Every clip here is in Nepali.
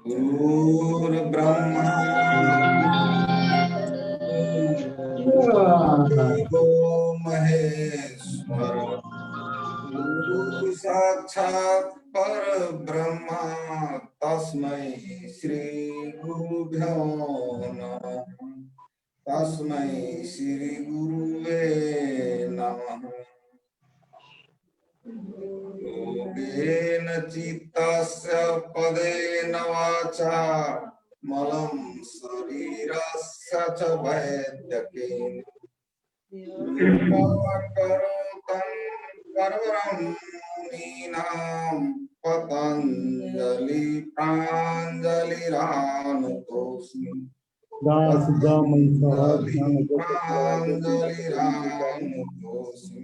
गुरुर्ब्रह्मा गुरुर्देवो महेश्वर गुरु साक्षात् परब्रह्म तस्मै श्री गुरुभ्यो नमः तस्मै श्री गुरुवे नमः योगेन चित्तस्य पदेन वाचा मलं शरीरस्य च वैद्यकेन कृपाकरोतं परवरं मुनीनां पतञ्जलि प्राञ्जलिरानुतोऽस्मि प्राञ्जलिरानुतोऽस्मि।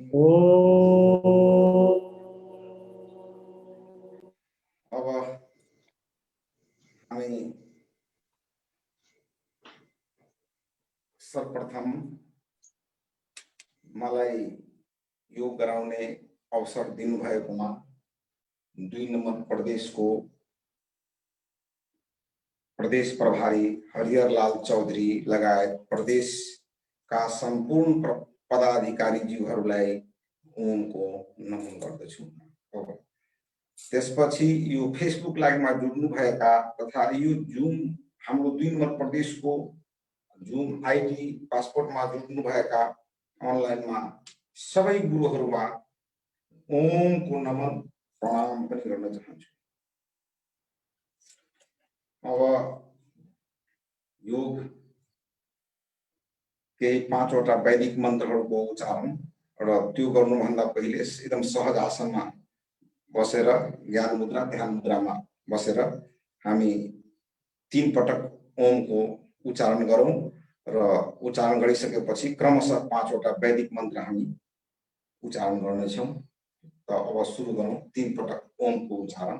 अब हामी सर्वप्रथम मलाई योग गराउने अवसर दिनुभएकोमा 2 नम्बर प्रदेशको प्रदेश प्रभारी हरिहरलाल चौधरी लगायत प्रदेशका सम्पूर्ण पदाधिकारीज्यूहरूलाई ओमको नमन गर्दछु। त्यसपछि यो फेसबुक लाइभमा जुड्नु भएका तथा यो जुम हाम्रो 2 नम्बर प्रदेशको जुम आईडी पासपोर्टमा जुड्नु भएका अनलाइनमा सबै गुरुहरूमा ओमको नमन प्रणाम पनि गर्न चाहन्छु। अब योग केही 5 वटा वैदिक मन्त्रहरूको उच्चारण र त्यो गर्नुभन्दा पहिले एकदम सहज आसनमा बसेर ज्ञान मुद्रा ध्यान मुद्रामा बसेर हामी 3 पटक ओमको उच्चारण गरौं र उच्चारण गरिसकेपछि क्रमशः 5 वटा वैदिक मन्त्र हामी उच्चारण गर्नेछौं। त अब सुरु गरौं 3 पटक ओमको उच्चारण।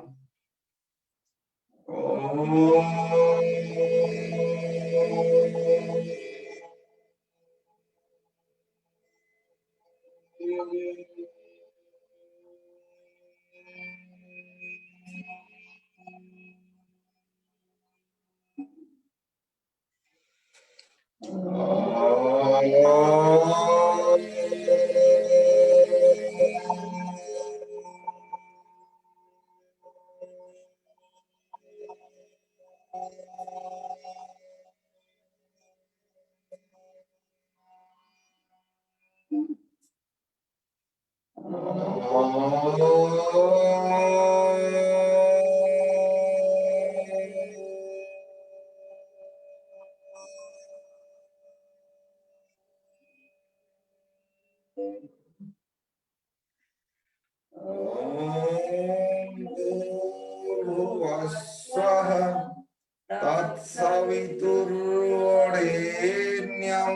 तत्सवितुर्वरेण्यं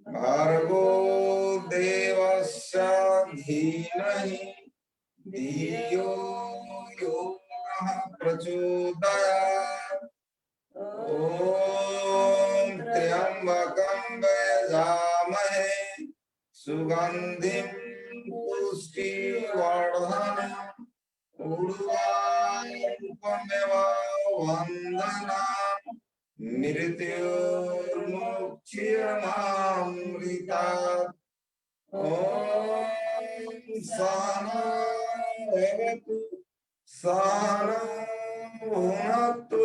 भर्गो देवस्य धीमहि धियो यो नः प्रचोदयात्। ॐ त्र्यम्बकं यजामहे सुगन्धिं पुष्टिवर्धनम् उर्वारुकमेव वन्दनाम् मृत्योर्मुक्षीयमामृतात्। ॐ सहना भवतु सहनौ भुनक्तु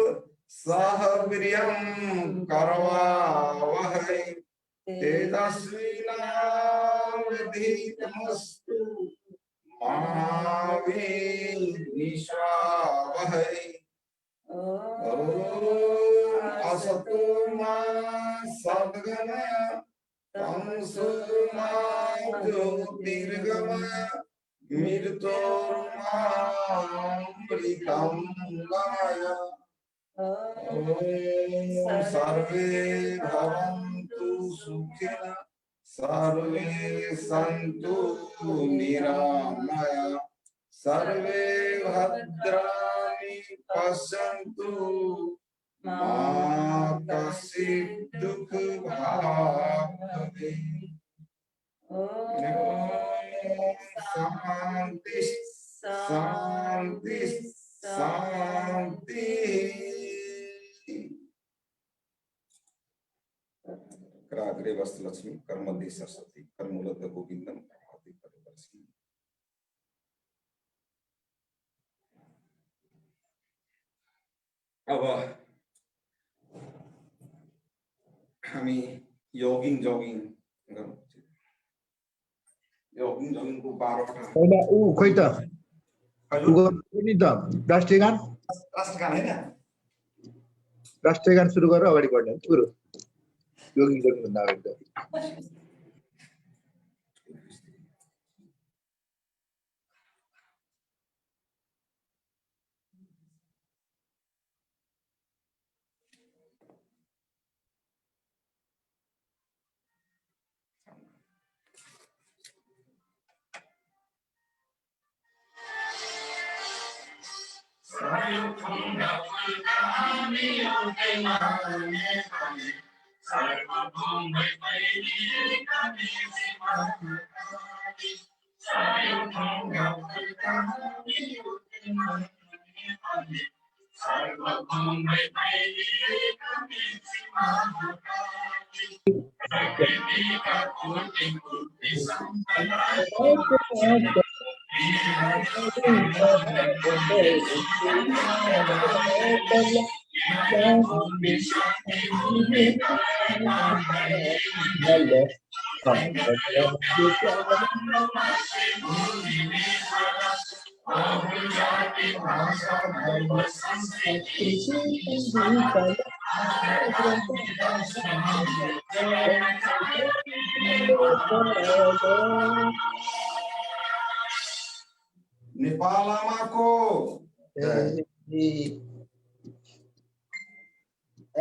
सह वीर्यं करवावहै तेजस्विनावधीतमस्तु मा विद्विषावहै। ॐ असतो मा सद्गमय तमसो मा ज्योतिर्गमय मृत्योर्मामृतं गमय। ॐ सर्वे भवन्तु सुखिनः सर्वे सन्तु निरामया सर्वे भद्राणि पश्यन्तु मा कश्चित् दुःखभाग् भवेत्। ॐ कराग्रे वस्तलक्ष्मी कर्मदे सरस्वती कर्मूलद गोविंदम प्रभाति परिवर्षि। अब हामी योगिङ जोगिङ को 12वटा होइन ऊ खोइ त नि त राष्ट्रियगान हैन राष्ट्रियगान सुरु गरेर अगाडि बढ्ने सुरु योगिङ जोगिङ भन्दा अगाडि त नेपालमाको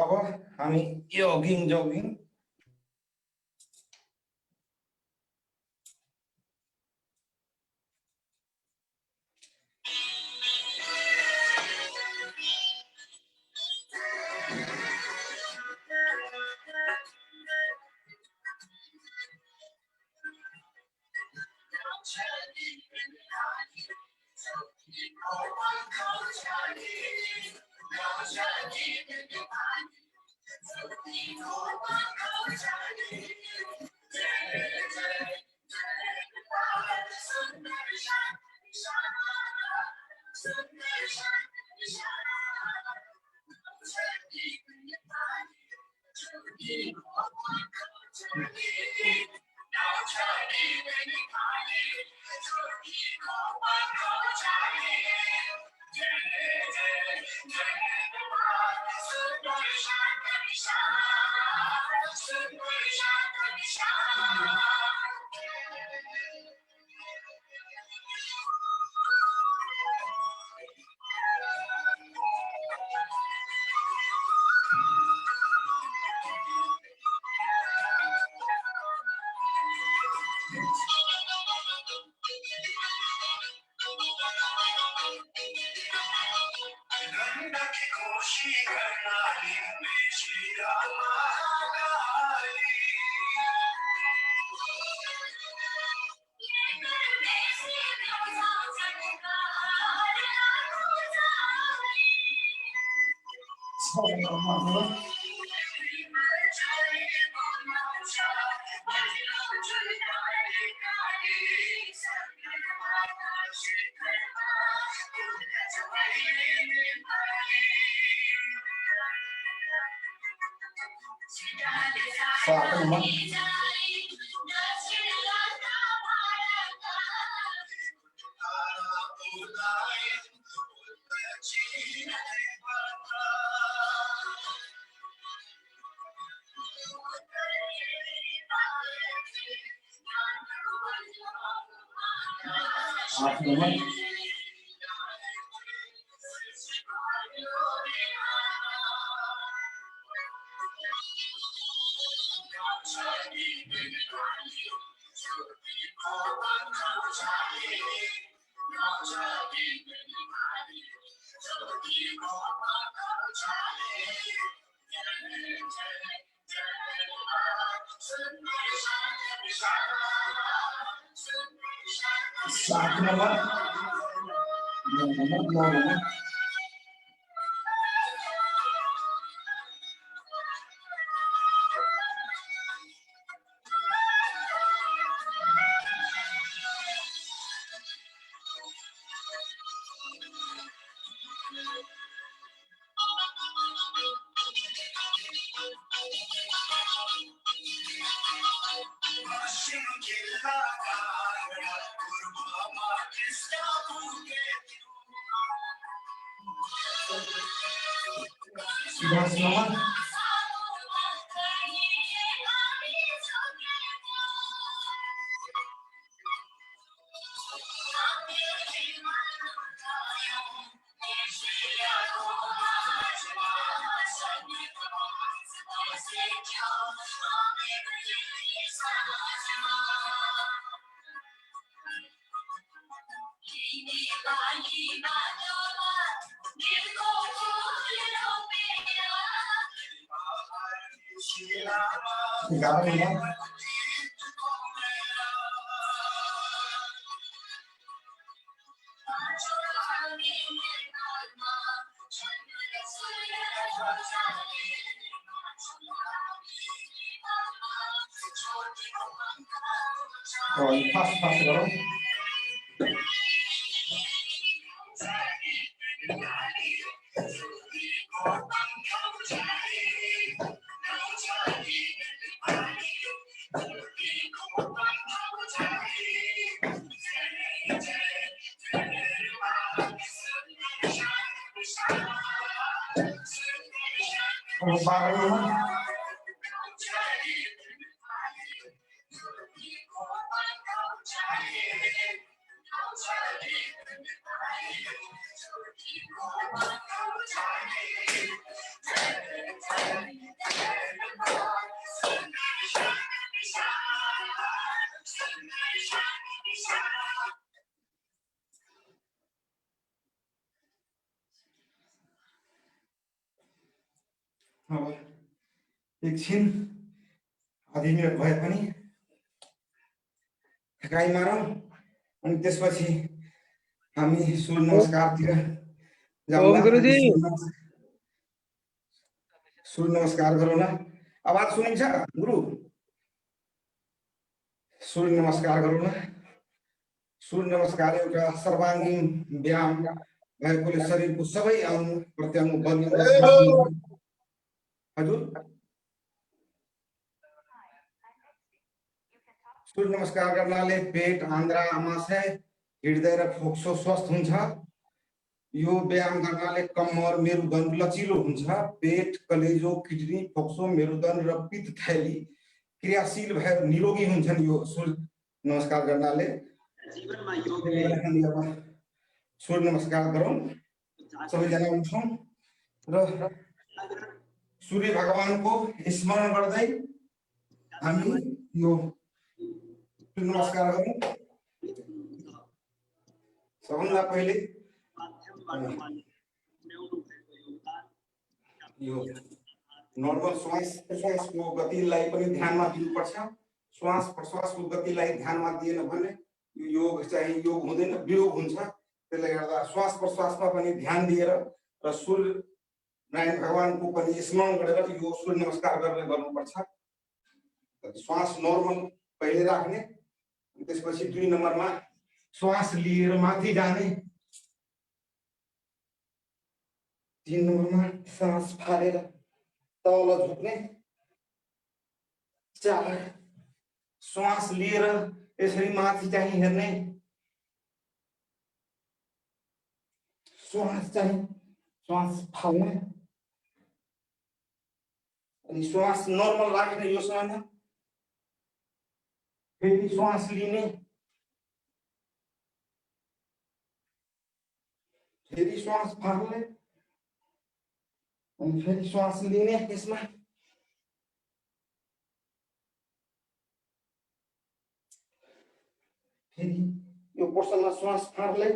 अब हामी योगिङ जोगिङ सुभाषनमन फास्ट फास्ट करो और 12 नंबर अब एकछिन आधी मिनट भए पनि थकाइ मारौँ अनि त्यसपछि हामी सूर्य नमस्कारतिर ओम गुरुजी सूर्य नमस्कार गरौँ न आवाज सुनिन्छ गुरु सूर्य नमस्कार गरौँ न सूर्य नमस्कार एउटा सर्वाङ्गीन व्यायाम भएकोले शरीरको सबै अंग प्रत्यङ्ग बलियो हजुर सूर्य नमस्कार गर्नाले पेट आन्द्रा आमाशय हृदय र फोक्सो स्वस्थ हुन्छ यो व्यायाम गर्नाले कम्मर मेरुदण्ड लचिलो हुन्छ पेट कलेजो किडनी फोक्सो मेरुदण्ड र पित्त थैली क्रियाशील भएर निरोगी हुन्छन् यो सूर्य नमस्कार गर्नाले जीवनमा योग सूर्य नमस्कार गरौँ सबैजना उठौँ र सूर्य भगवानको स्मरण गर्दै हामी यो नमस्कार गरौँ सबभन्दा पहिले यो नर्मल श्वासको गतिलाई पनि ध्यानमा दिनुपर्छ श्वास प्रश्वासको गतिलाई ध्यानमा दिएन भने यो योग चाहिँ योग हुँदैन वियोग हुन्छ त्यसले गर्दा श्वास प्रश्वासमा पनि ध्यान दिएर र सूर्य नारायण भगवानको पनि स्मरण गरेर यो सूर्य नमस्कार गरेर गर्नुपर्छ श्वास नर्मल पहिले राख्ने त्यसपछि 2 नम्बरमा श्वास लिएर माथि जाने 3 नम्बरमा सास फालेर तल झुक्ने 4 श्वास लिएर यसरी माथि चाहिँ हेर्ने श्वास फाल्ने अनि श्वास नर्मल राख्ने यो समयमा फेरि श्वास लिने फेरि श्वास फाल्ने अनि फेरि श्वास लिने यसमा फेरि यो पोर्सनमा श्वास फाल्ने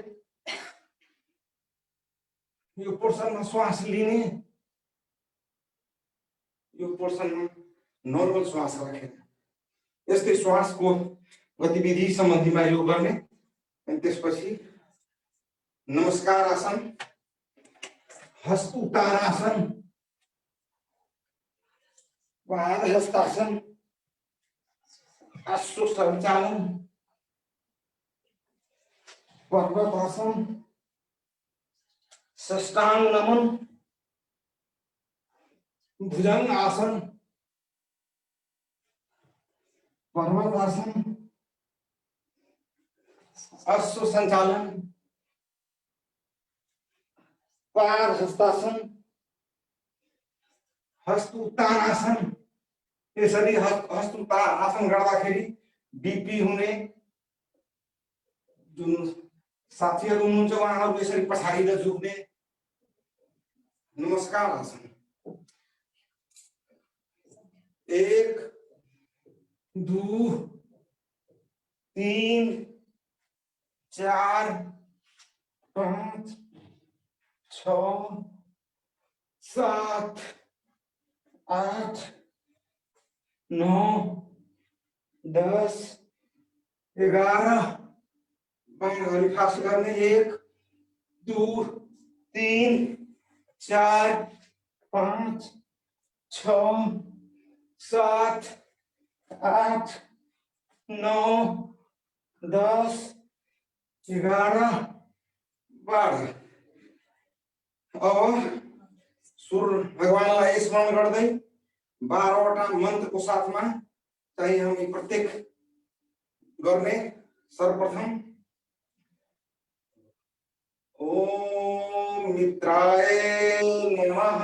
यो पोर्सनमा श्वास लिने यो पोर्सनमा नर्मल श्वास राखेर यस्तै श्वासको गतिविधि सम्बन्धीमा यो गर्ने अनि त्यसपछि नमस्कार आसन हस्त उत्तानासन हस्तासन आश्व संचालन पर्वतासन साष्टांग नमन भुजंग आसन पर्वतासन अश्व संचालन पार हस्तासन हस्तोत्तानासन। यसरी हस्तोत्तानासन गर्दाखेरि बिपी हुने जुन साथीहरू हुनुहुन्छ उहाँहरू यसरी पछाडि झुक्ने नमस्कार आसन। 1 2 3 4 5 6 7 8 9 10 11 बाहिर खास गर्ने 1 2 3 4 5 6 7 8 9 10 11 12। अब सूर्य भगवानलाई स्मरण गर्दै 12वटा मन्त्रको साथमा चाहिँ हामी प्रत्येक गर्ने। सर्वप्रथम ओम मित्राय नमः,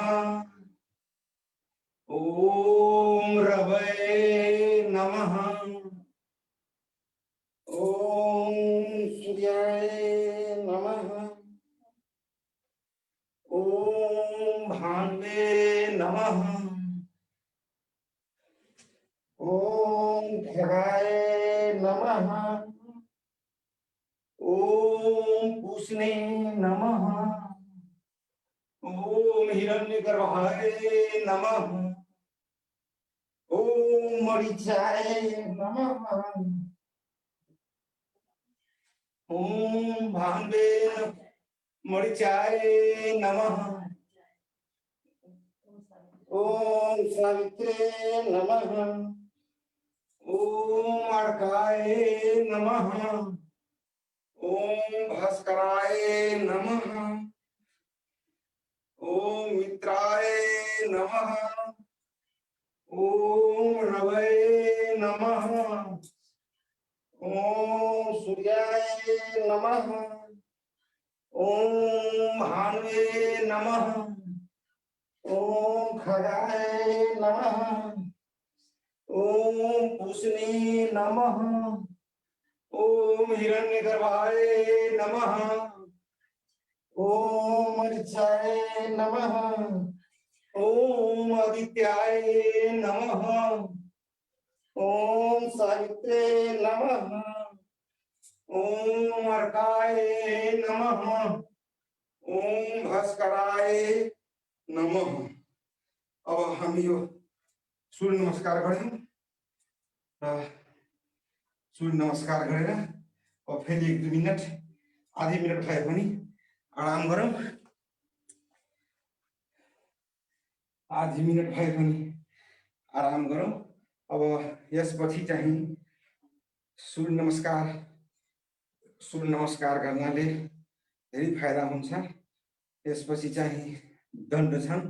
ओम रवये नमः, ओम सूर्याय नमः, ओम भान्वे नमः, ओम खगाय नमः, ओम पूष्णे नमः, ओम हिरण्यगर्भाय नमः, ओम मरीचाय नमः, ओम भान्वे मरीचाय नमः, ओम सावित्रे नमः, ओम अर्काय नमः, ओम भास्कराय नमः, ओम मित्राय नमः, ओम रवये नमः, ओम सूर्याय नमः, ओम भानुवे नमः, ओम खगाय नमः, ओम पूष्णे नमः, ओम हिरण्यगर्भाय नमः, ओम मरीचाय नमः, ओम आदित्याय नमः, ओम सावित्रे नमः, ओम अर्काय नमः, ओम भास्कराय नमः। अब हामी यो सूर्य नमस्कार गर्यौं र सूर्य नमस्कार गरेर अब फेरि 1-2 मिनट आधी मिनट भए पनि आराम गरौँ। आधी मिनट भए पनि आराम गरौँ। अब यसपछि चाहिँ सूर्य नमस्कार गर्नाले धेरै फाइदा हुन्छ। यसपछि चाहिँ दण्ड छन्,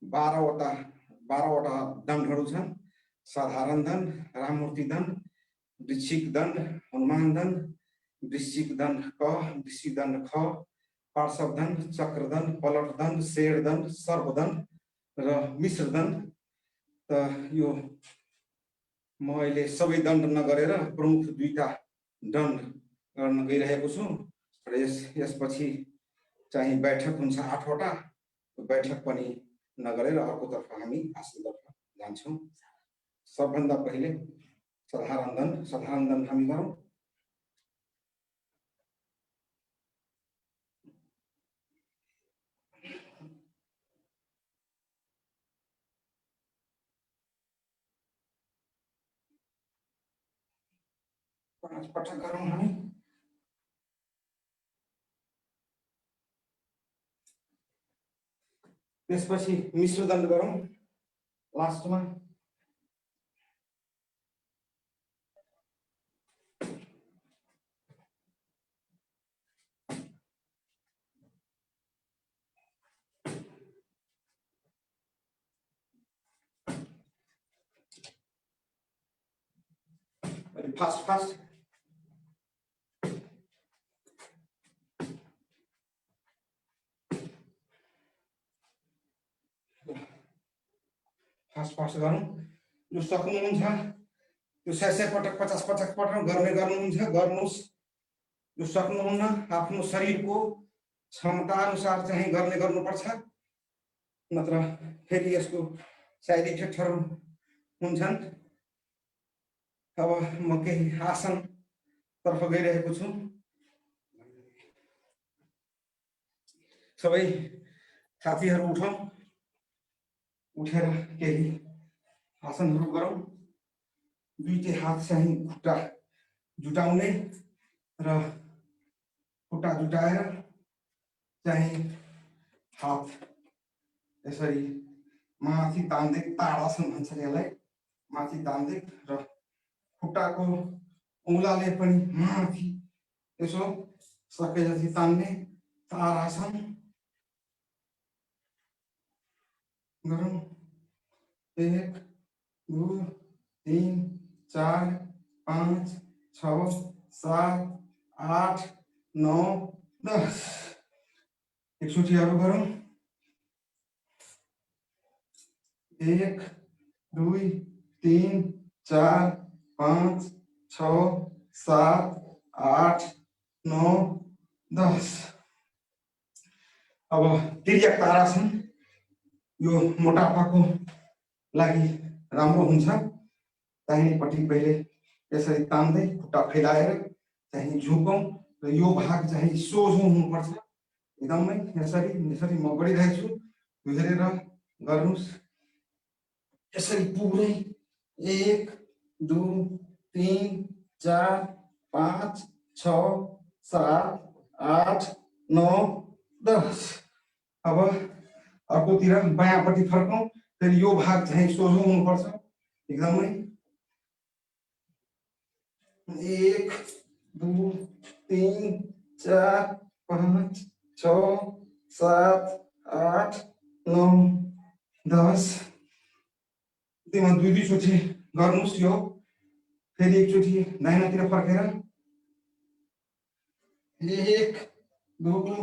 12वटा दण्डहरू छन्। साधारण दण्ड, राममूर्ति दण्ड, वृश्चिक दण्ड, हनुमान दण्ड, वृश्चिक दण्ड क, वृश्चिक दण्ड ख, पार्श्व दण्ड, चक्र दण्ड, पलट दण्ड, शेर दण्ड, सर्प दण्ड र मिश्र दण्ड। त यो म अहिले सबै दण्ड नगरेर प्रमुख 2टा दण्ड गर्न गइरहेको छु र यसपछि चाहिँ बैठक हुन्छ 8वटा। बैठक पनि नगरेर अर्कोतर्फ हामी आसनतर्फ जान्छौँ। सबभन्दा पहिले साधारण दण्ड हामी गरौँ। पाँच पटक गरौँ हामी। त्यसपछि मिश्र दण्ड गरौँ लास्टमा। फास्ट स्पर्श गरौँ। जो सक्नुहुन्छ त्यो 100 पटक 50 पटक गर्ने गर्नुहुन्छ गर्नुहोस्। जो सक्नुहुन्न आफ्नो शरीरको क्षमता अनुसार चाहिँ गर्ने गर्नुपर्छ, नत्र फेरि यसको साइड इफेक्टहरू हुन्छन्। अब म केही आसन तर्फ गइरहेको छु। सबै साथीहरू उठौँ, उठेर केही आसनहरू गरौँ। दुईटै हात चाहिँ खुट्टा जुटाउने र खुट्टा जुटाएर चाहिँ हात यसरी माथि तान्दै, ताडासन भन्छ यसलाई, माथि तान्दै र खुट्टाको औँलाले पनि माथि यसो सके जति तान्ने ताडासन गरौँ। 1 2 3 4 5 6 7 8 9 10 एकचोटिहरू गरौँ। 1 2 3 4 5 6 7 8 9 10। अब तिर्यक ताडासन, यो मोटापाको लागि राम्रो हुन्छ। दाहिनेपट्टि पहिले यसरी तान्दै खुट्टा फैलाएर चाहिँ झुकौँ र यो भाग चाहिँ सोझो हुनुपर्छ एकदमै। यसरी यसरी म गरिरहेको छु, हेरेर गर्नुहोस्। यसरी पुरै 1 2 3 4 5 6 7 8 9 10। अब अर्कोतिर बायाँपट्टि फर्कौँ, फेरि यो भाग चाहिँ सोझो हुनुपर्छ एकदमै। 1 2 3 4 5 6 7 8 9 10। त्यसमा दुई चोटि गर्नुहोस् यो। फेरि एकचोटि दाहिनातिर फर्केर 1 2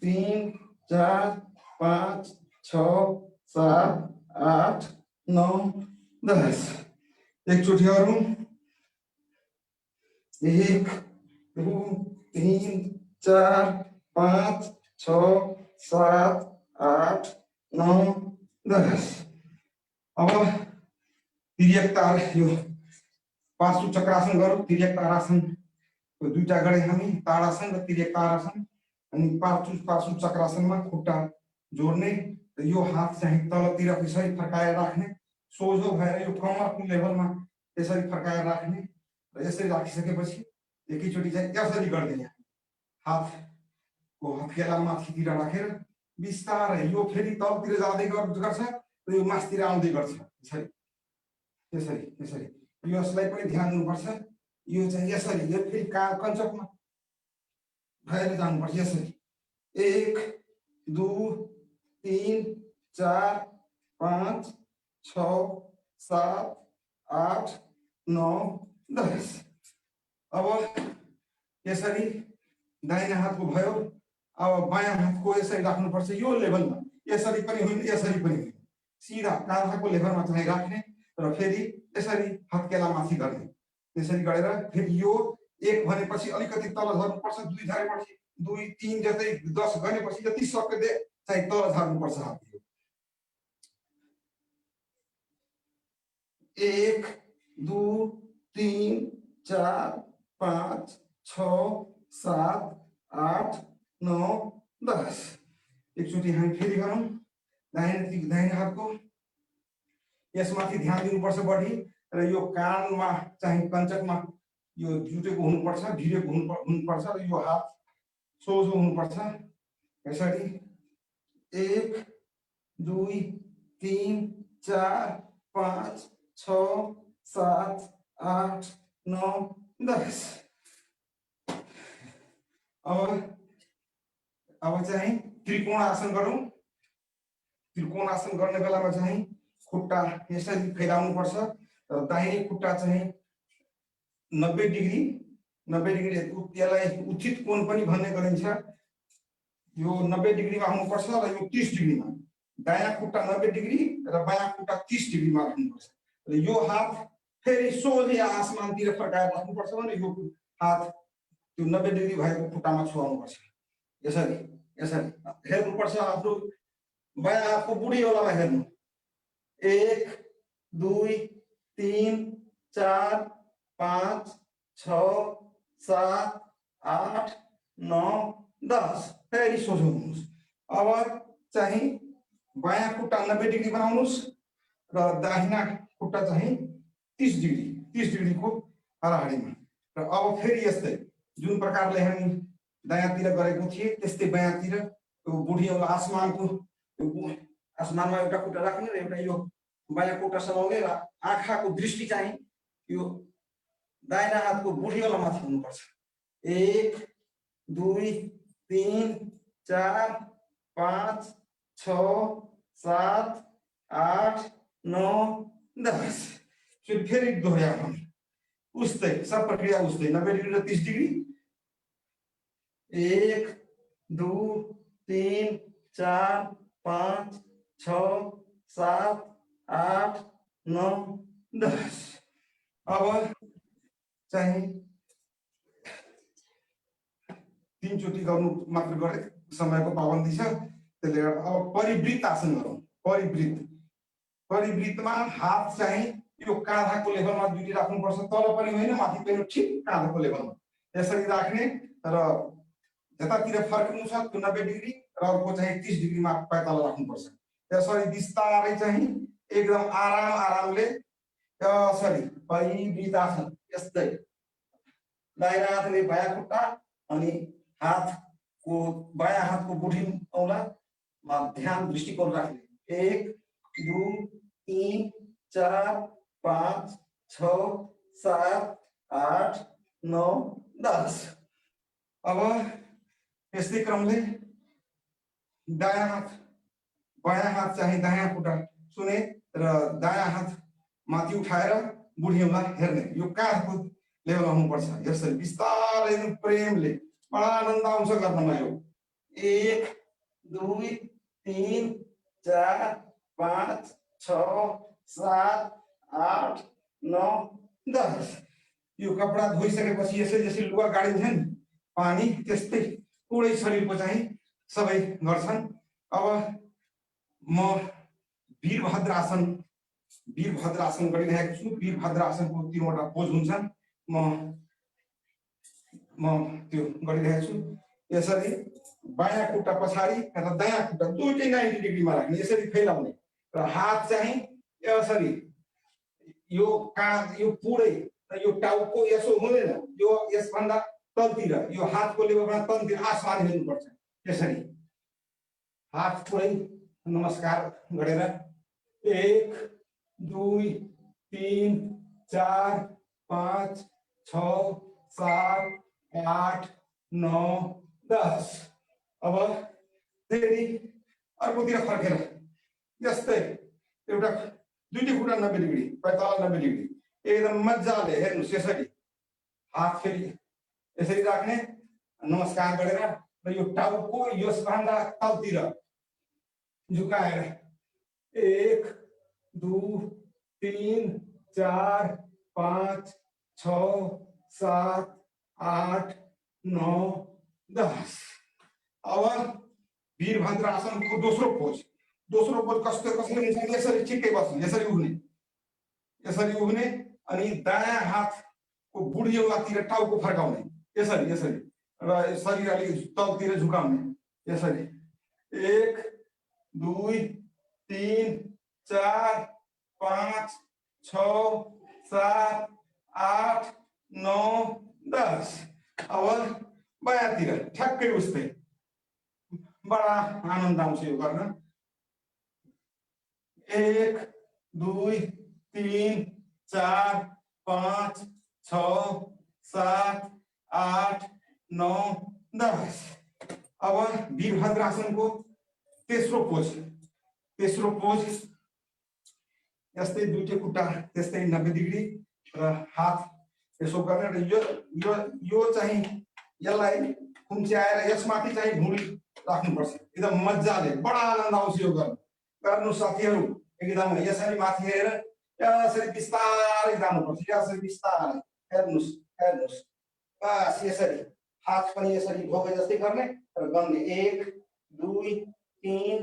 3 4 5 6 7 8 9 10। एकचोटि अरू 1 2 3 4 5 6 7 8 9 10। अब तिर्यक तार, यो पार्श्व चक्रासन गरौँ। तिर्यक तारासन दुईटा गरे हामी, ताडासन र तिर्यक तारासन। अनि पार्श्व चक्रासनमा खुट्टा जोड्ने र यो हात चाहिँ तलतिर यसरी फर्काएर राख्ने, सोझो भएर यो कमरको लेभलमा यसरी फर्काएर राख्ने र यसरी राखिसकेपछि एकैचोटि चाहिँ यसरी गर्दै हातको हत्केला माथितिर राखेर बिस्तारै यो फेरि तलतिर जाँदै गर्छ र यो मास्तिर आउँदै गर्छ। यसरी यसरी यसरी यसलाई पनि ध्यान दिनुपर्छ। यो चाहिँ यसरी, यो फेरि कञ्चकमा भएर जानुपर्छ यसरी। 1 2 3 4 5 6 7 8 9 10। अब यसरी दाहिने हातको भयो। अब बायाँ हातको यसरी राख्नुपर्छ यो लेभलमा, यसरी पनि होइन यसरी पनि होइन, सिधा काँधाको लेभलमा चाहिँ राख्ने र फेरि यसरी हत्केला माथि गर्ने। त्यसरी गरेर फेरि यो 1 भनेपछि अलिकति तल झर्नुपर्छ, 2 झरेपछि 2 3 जतै 10 गरेपछि जति सक्दे चाहिँ तल झर्नुपर्छ हात। 1 2 3 4 5 6 7 8 9 10। एकचोटि हामी फेरि गरौँ। दाहिने हातको यसमाथि ध्यान दिनुपर्छ बढी र यो कानमा चाहिँ कञ्चकमा यो जुटेको हुनुपर्छ, भिरेको हुनुपर्छ र यो हात सोझो हुनुपर्छ यसरी। 1 2 3 4 5 6 7 8 9 10। अब चाहिँ त्रिकोण आसन गरौँ। त्रिकोण आसन गर्ने बेलामा चाहिँ खुट्टा यसरी फैलाउनुपर्छ र दाहिने खुट्टा चाहिँ 90 डिग्री यसलाई उचित कोण पनि भन्ने गरिन्छ। यो 90 डिग्रीमा हुनुपर्छ र यो 30 डिग्रीमा, दायाँ खुट्टा 90 डिग्री र बायाँ खुट्टा 30 डिग्रीमा राख्नुपर्छ र यो हात फेरि सोझै आसमानतिर फर्काएर राख्नुपर्छ भने यो हात त्यो 90 डिग्री भएको खुट्टामा छुवाउनुपर्छ यसरी यसरी हेर्नुपर्छ आफ्नो बायाँ हातको बुढी औँलामा हेर्नु 1 2 3 4 5 6 7 8 9 10 फेरि सोझो हुनुहोस् अब चाहिँ बायाँ खुट्टा 90 डिग्री बनाउनुहोस् र दाहिना खुट्टा चाहिँ 30 डिग्रीको हाराहारीमा र अब फेरि यस्तै जुन प्रकारले हामी दायाँतिर गरेको थिए त्यस्तै बायाँतिर यो बुढी औँला आसमानमा एउटा खुट्टा राख्ने र एउटा यो बायाँ खुट्टा समाउने र आँखाको दृष्टि चाहिँ यो दाहिना हातको बुढी औँलामाथि हुनुपर्छ 1 2 3 4 5 6 7 8 9 10 फेरि दोहोऱ्याउँ उस्तै सब प्रक्रिया उस्तै 90 डिग्री र 30 डिग्री 1 2 3 4 5 6 7 8 9 10 अब चाहिँ 3 चोटि गर्नु मात्र गरे समयको पाबन्दी छ त्यसले गर्दा अब परिवृत्त आसन गरौँ परिवृत्तमा हात चाहिँ यो काँधाको लेभलमा दुईटी राख्नुपर्छ तल पनि होइन माथि पनि ठिक काँधाको लेभलमा यसरी राख्ने र यतातिर फर्किनु छ 90 डिग्री र अर्को चाहिँ 30 डिग्रीमा पाइताला राख्नुपर्छ यसरी बिस्तारै चाहिँ एकदम आरामले यसरी परिवृत्त आसन यस्तै दाहिना हातले बायाँ खुट्टा अनि बायाँ हातको बुढी औँलामा ध्यान दृष्टिकोण राख्ने 1 2 3 4 5 6 7 8 9 10 अब यस्तै क्रमले बायाँ हात चाहिँ दायाँ खुट्टा सुने र दायाँ हात माथि उठाएर बुढी औँला हेर्ने यो काँधको लेभल हुनुपर्छ यसरी बिस्तारै प्रेमले बडा आनन्द आउँछ गर्नमा यो 1 2 3 4 5 6 7 8 9 10 यो कपडा धोइसकेपछि यसरी लुगा गाडिन्छ नि पानी त्यस्तै पुरै शरीरको चाहिँ सबै गर्छन् अब म वीरभद्रासन गरिरहेको छु वीरभद्रासनको 3वटा पोज हुन्छन् म त्यो गरिरहेको छु यसरी बायाँ खुट्टा पछाडि र दायाँ खुट्टा दुईटै 90 डिग्रीमा राख्ने यसरी फैलाउने र हात चाहिँ यसरी यो पुरै यो टाउको यसो हुँदैन यो यसभन्दा तलतिर यो हातको लेभलमा तलतिर आसमान हेर्नुपर्छ यसरी हात पुरै नमस्कार गरेर 1 2 3 4 5 6 7 8 9 10 अब फेरि अर्कोतिर फर्केर यस्तै एउटा दुईटै खुट्टा 90 डिग्री पाइताला 90 डिग्री एकदम मजाले हेर्नुहोस् यसरी हात फेरि यसरी राख्ने नमस्कार गरेर र यो टाउको यसभन्दा तलतिर झुकाएर 1 2 3 4 5 6 7 8 9 10 अब वीरभद्रासनको दोस्रो पोज कसरी हुन्छ यसरी ठिकै बस्नु यसरी उभ्ने अनि दायाँ हातको बुढी औँलातिर टाउको फर्काउने यसरी र शरीर अलिक तलतिर झुकाउने यसरी 1 2 3 4 5 6 7 8 9 10 अब बायाँतिर ठ्याक्कै उस्तै बडा आनन्द आउँछ यो गर्न 1 2 3 4 5 6 7 8 9 10 अब वीरभद्रासनको तेस्रो पोज यस्तै दुईटै खुट्टा त्यस्तै 90 डिग्री र हात यसो गर्ने र यो चाहिँ यसलाई खुम्च्याएर यसमाथि चाहिँ भुँडी राख्नुपर्छ एकदम मजाले बडा आनन्द आउँछ यो गर्न गर्नु साथीहरु एकदम यसरी माथि हेरेर यसरी बिस्तारै जानुपर्छ यसरी बिस्तारै हेर्नुस् बस यसरी हात पनि यसरी भोगे जस्तै गर्ने र गन्ने 1 2 3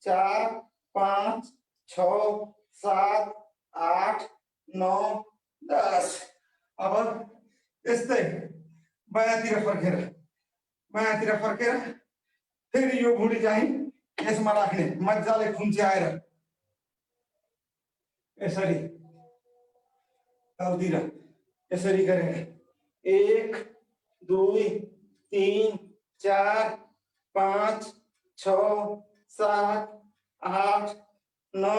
4 5 6 7 8 9 10 अब यस्तै बायाँतिर फर्केर फेरि यो भुँडी चाहिँ यसमा राख्ने मजाले खुम्च्याएर यसरी तलतिर यसरी गरेर 1 2 3 4 5 6 7 8 9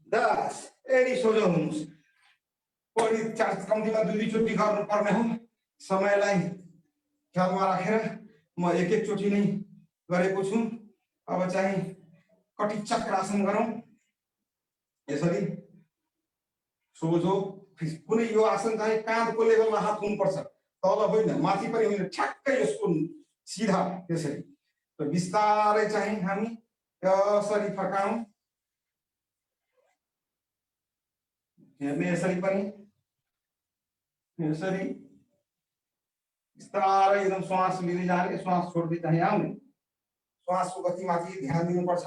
10 एडी सोझो हुनुहोस् बढी कम्तीमा 2 चोटि गर्नुपर्ने हो समयलाई ख्यालमा राखेर म एक चोटि नै गरेको छु अब चाहिँ कटी चक्रासन गरौँ यसरी सोझो कुनै यो आसन चाहिँ काँधको लेभलमा हात हुनुपर्छ तल होइन माथि पनि होइन ठ्याक्कै यसको सिधा यसरी र बिस्तारै चाहिँ हामी यसरी फर्काउँ हेर्ने यसरी पनि यसरी बिस्तारै एकदम श्वास लिँदै जाने श्वास छोड्दै चाहिँ आउने श्वासको गतिमाथि ध्यान दिनुपर्छ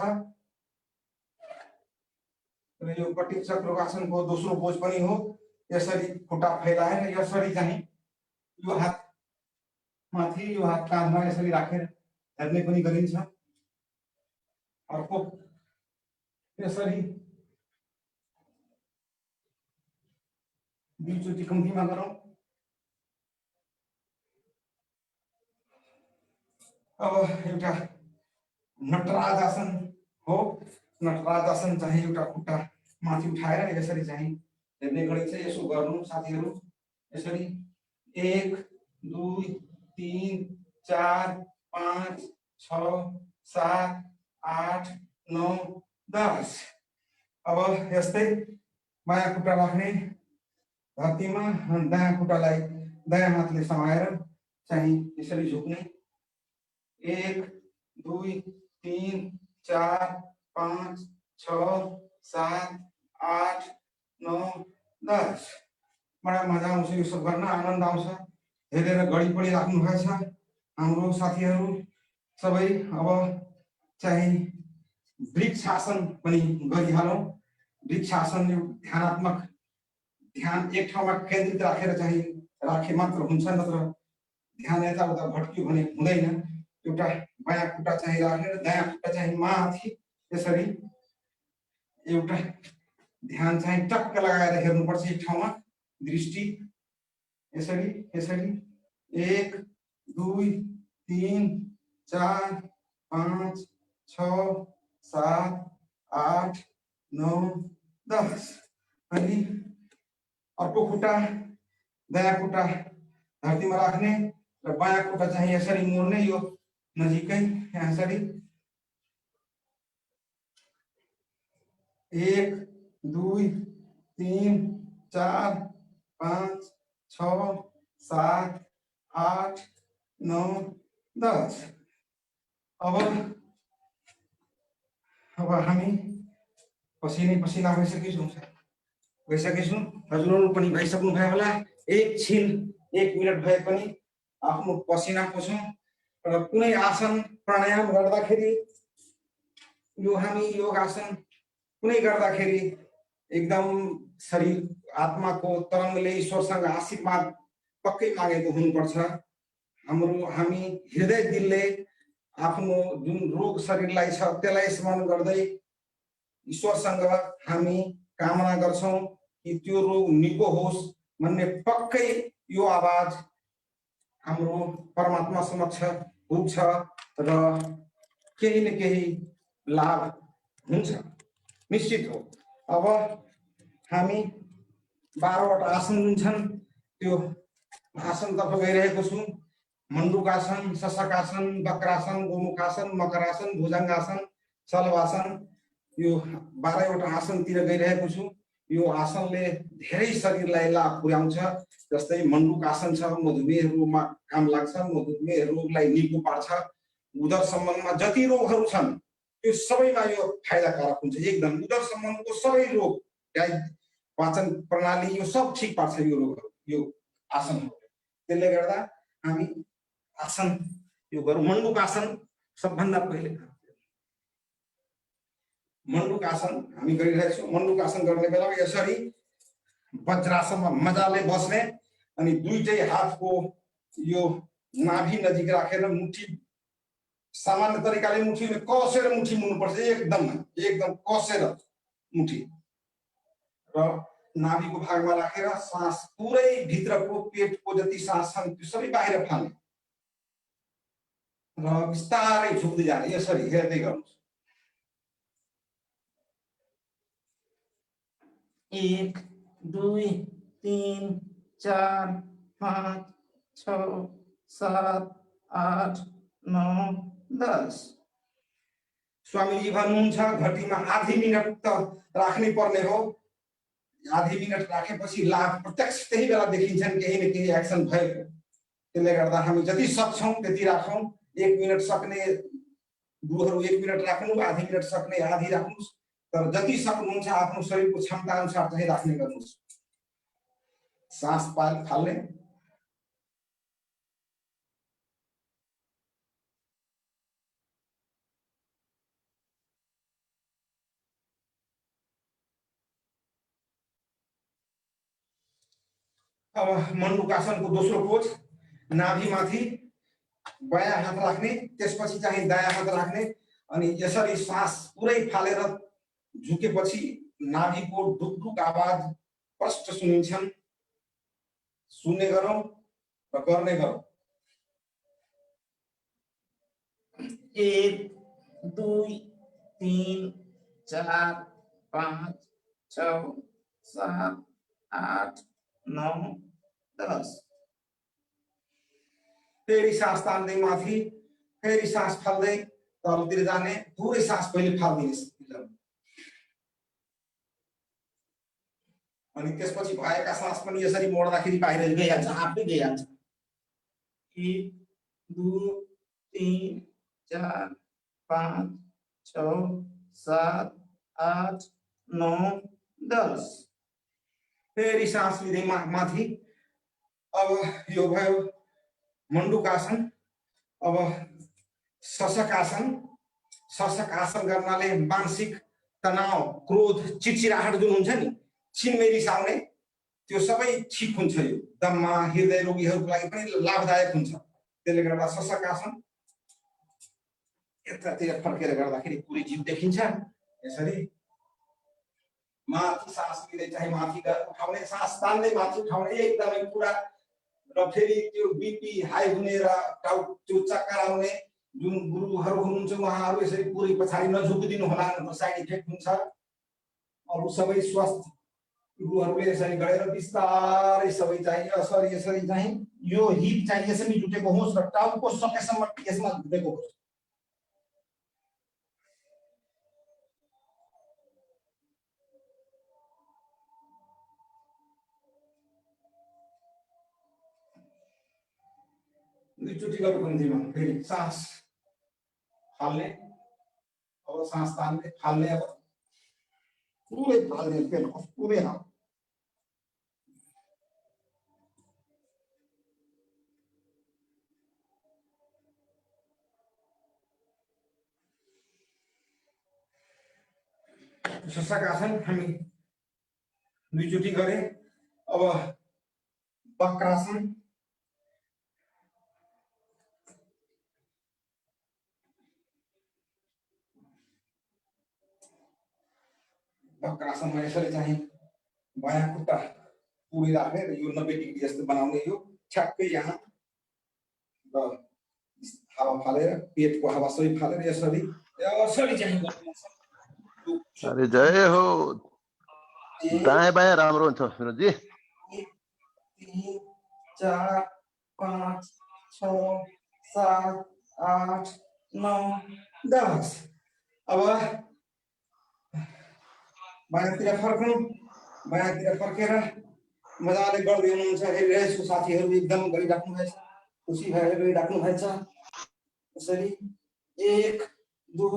र यो कटी चक्रासनको दोस्रो पोज पनि हो यसरी खुट्टा फैलाएर यसरी चाहिँ यो हात माथि यो हात काँधमा यसरी राखेर हेर्ने पनि गरिन्छ अर्को यसरी 2 चोटि कम्तीमा गरौँ अब एउटा नटराज आसन हो नटराज आसन चाहिँ एउटा खुट्टा माथि उठाएर यसरी चाहिँ हेर्ने गरिन्छ यसो गर्नु साथीहरु यसरी 1 2 3 4 5 6 7 8 9 10 अब यस्तै बायाँ खुट्टा राख्ने धरतीमा दायाँ खुट्टालाई दायाँ हातले समाएर चाहिँ यसरी झुक्ने 1 2 3 4 5 6 7 8 9 10 बडा मजा आउँछ यो सब गर्न आनन्द आउँछ हेरेर गडी पनि राख्नु भएछ हाम्रो साथीहरु सबै अब चाहिँ वृक्षासन पनि गरिहालौं वृक्षासन यो ध्यानात्मक ध्यान एक ठाउँमा केन्द्रित राखेर चाहिँ राखे मात्र हुन्छ नत्र ध्यान यताउता भट्कियो भने हुँदैन एउटा बायाँ खुट्टा चाहिँ राखेर दायाँ खुट्टा चाहिँ माथि यसरी एउटा ध्यान चाहिँ टक्क लगाएर हेर्नुपर्छ एक ठाउँमा दृष्टि यसरी यसरी 1 2 3 4 5 6 7 8 9 10 अनि अर्को खुट्टा दायाँ खुट्टा धरतीमा राख्ने र बायाँ खुट्टा चाहिँ यसरी मोड्ने यो नजिकै यसरी 1 2 3 4 5 6 7 8 9 10 अब हामी पसिना भइसकेछौँ हजुरहरु पनि भइसक्नु भयो होला एकछिन 1 मिनेट भए पनि आफ्नो पसिना पोछौं र कुनै आसन प्राणायाम गर्दाखेरि यो हामी योग आसन कुनै गर्दाखेरि एकदम शरीर आत्माको तरङ्गले ईश्वरसँग आशीर्वाद पक्कै मागेको हुनुपर्छ हामी हृदय दिलले आफ्नो जुन रोग शरीरलाई छ त्यसलाई स्मरण गर्दै ईश्वरसँग हामी कामना गर्छौं कि त्यो रोग निको होस् भन्ने पक्कै यो आवाज हाम्रो परमात्मा समक्ष पुग्छ र केही न केही लाभ हुन्छ निश्चित हो अब हामी 12 वटा आसन जुन छन् त्यो आसनतर्फ गइरहेको छु मण्डूकासन शशकासन वक्रासन गोमुखासन मकरासन भुजंगासन शलवासन यो 12 वटा आसनतिर गइरहेको छु यो आसनले धेरै शरीरलाई लाभ पुर्याउँछ जस्तै मण्डूकासन छ मधुमेह रोगमा काम लाग्छ मधुमेह रोगलाई निको पार्छ उदर सम्बन्धमा जति रोगहरू छन् त्यो सबैमा यो फाइदाकारक हुन्छ एकदम। उदर सम्बन्धको सबै रोग, पाचन प्रणाली यो सब ठिक पार्छ यो रोग, यो आसन। त्यसले गर्दा हामी आसन यो गरौँ। मण्डुक आसन सबभन्दा पहिले मण्डुक आसन हामी गरिरहेका छौँ। मण्डुक आसन गर्ने बेलामा यसरी वज्रासनमा मजाले बस्ने अनि दुईटै हातको यो नाभि नजिक राखेर मुठी सामान्य तरिकाले मुठी कसेर मुठी मुन्नुपर्छ, एकदम कसेर मुठी र नाभिको भागमा राखेर सास पुरै भित्रको पेटको जति सास छन् त्यो सबै बाहिर फाल्ने र बिस्तारै झुक्दै जाने, यसरी हेर्दै गर्नुहोस्। 1 2 3 4 5 6 7 8 9 10। स्वामीजी भन्नुहुन्छ घटीमा आधी मिनट त राख्नै पर्ने हो। आधी मिनट राखेपछि लाभ प्रत्यक्ष त्यही बेला देखिन्छन्, केही न केही एक्सन भएको। त्यसले गर्दा हामी जति सक्छौँ त्यति राखौँ। 1 मिनट सक्ने गुरुहरू 1 मिनट राख्नु, आधी मिनट सक्ने आधी राख्नुहोस्, तर जति सक्नुहुन्छ आफ्नो शरीरको क्षमता अनुसार चाहिँ राख्ने गर्नुहोस्। सास फाल्ने, अब मण्डुक आसनको दोस्रो पोज, नाभिमाथि बायाँ हात राख्ने, त्यसपछि चाहिँ दायाँ हात राख्ने अनि यसरी सास पुरै फालेर झुकेपछि नाभिको ढुकढुक आवाज स्पष्ट सुनिन्छन्। सुन्ने गरौँ र गर्ने गरौँ। 1 2 3 4 5 6 7 8 9 10। फेरि सास तान्दै माथि, फेरि सास फाल्दै तलतिर जाने, पुरै सास पहिले फाल्दिनुहोस् अनि त्यसपछि भएका सास पनि यसरी मोड्दाखेरि बाहिर गइहाल्छ, आफै गइहाल्छ। 1 2 3 4 5 6 7 8 9 10। फेरि सास लिँदै माथि। अब यो भयो मण्डुक आसन। अब शशक आसन। शशक आसन गर्नाले मानसिक तनाव, क्रोध, चिडचिडाहट जुन हुन्छ नि, छिनमेली रिसाउने, त्यो सबै ठिक हुन्छ। यो दम्मा हृदय रोगीहरूको लागि पनि लाभदायक हुन्छ। त्यसले गर्दा शशक आसन यतातिर फर्केर गर्दाखेरि पुरै जिउ देखिन्छ। यसरी माथि सास लिँदै चाहिँ माथि उठाउने, सास तान्दै माथि उठाउने एकदमै पुरा। र फेरि त्यो बिपी हाई हुने र टाउको त्यो चक्कर आउने जुन गुरुहरू हुनुहुन्छ उहाँहरू यसरी पुरै पछाडि नझुकिदिनु होला, नत्र साइड इफेक्ट हुन्छ। अरू सबै स्वस्थ गुरुहरूले यसरी गरेर बिस्तारै सबै चाहिँ यसरी चाहिँ यो हिप चाहिँ यसरी जुटेको होस् र टाउको सकेसम्म यसमा जुटेको होस्। दुईचोटि गर्नु भन्दैमा फेरि सास फाल्ने, अब सास तान्ने, फाल्ने, अब पुरै फाल्ने, पुरै हाल। शशक आसन हामी दुईचोटि गरे। अब वक्रासन। वक्रासनमा यसरी चाहिँ बायाँ खुट्टा पुरै राख्ने र यो 90 डिग्री जस्तो बनाउने, यो ठ्याक्कै यहाँ र हावा फालेर पेटको हावा सबै फालेर यसरी चाहिँ गर्नुपर्छ। अरे जय हो। दाएं बाएं राम्रो हुन्छ विनोदजी। 1 3 4 5 6 7 8 9 10। अब बायाँतिर फर्कौँ। बायाँतिर फर्केर मजाले गर्दै हुनुहुन्छ, हेरिरहेछु साथीहरू एकदम गरिराख्नु भएछ, खुसी भएर गरिराख्नु भएछ। यसरी 1 2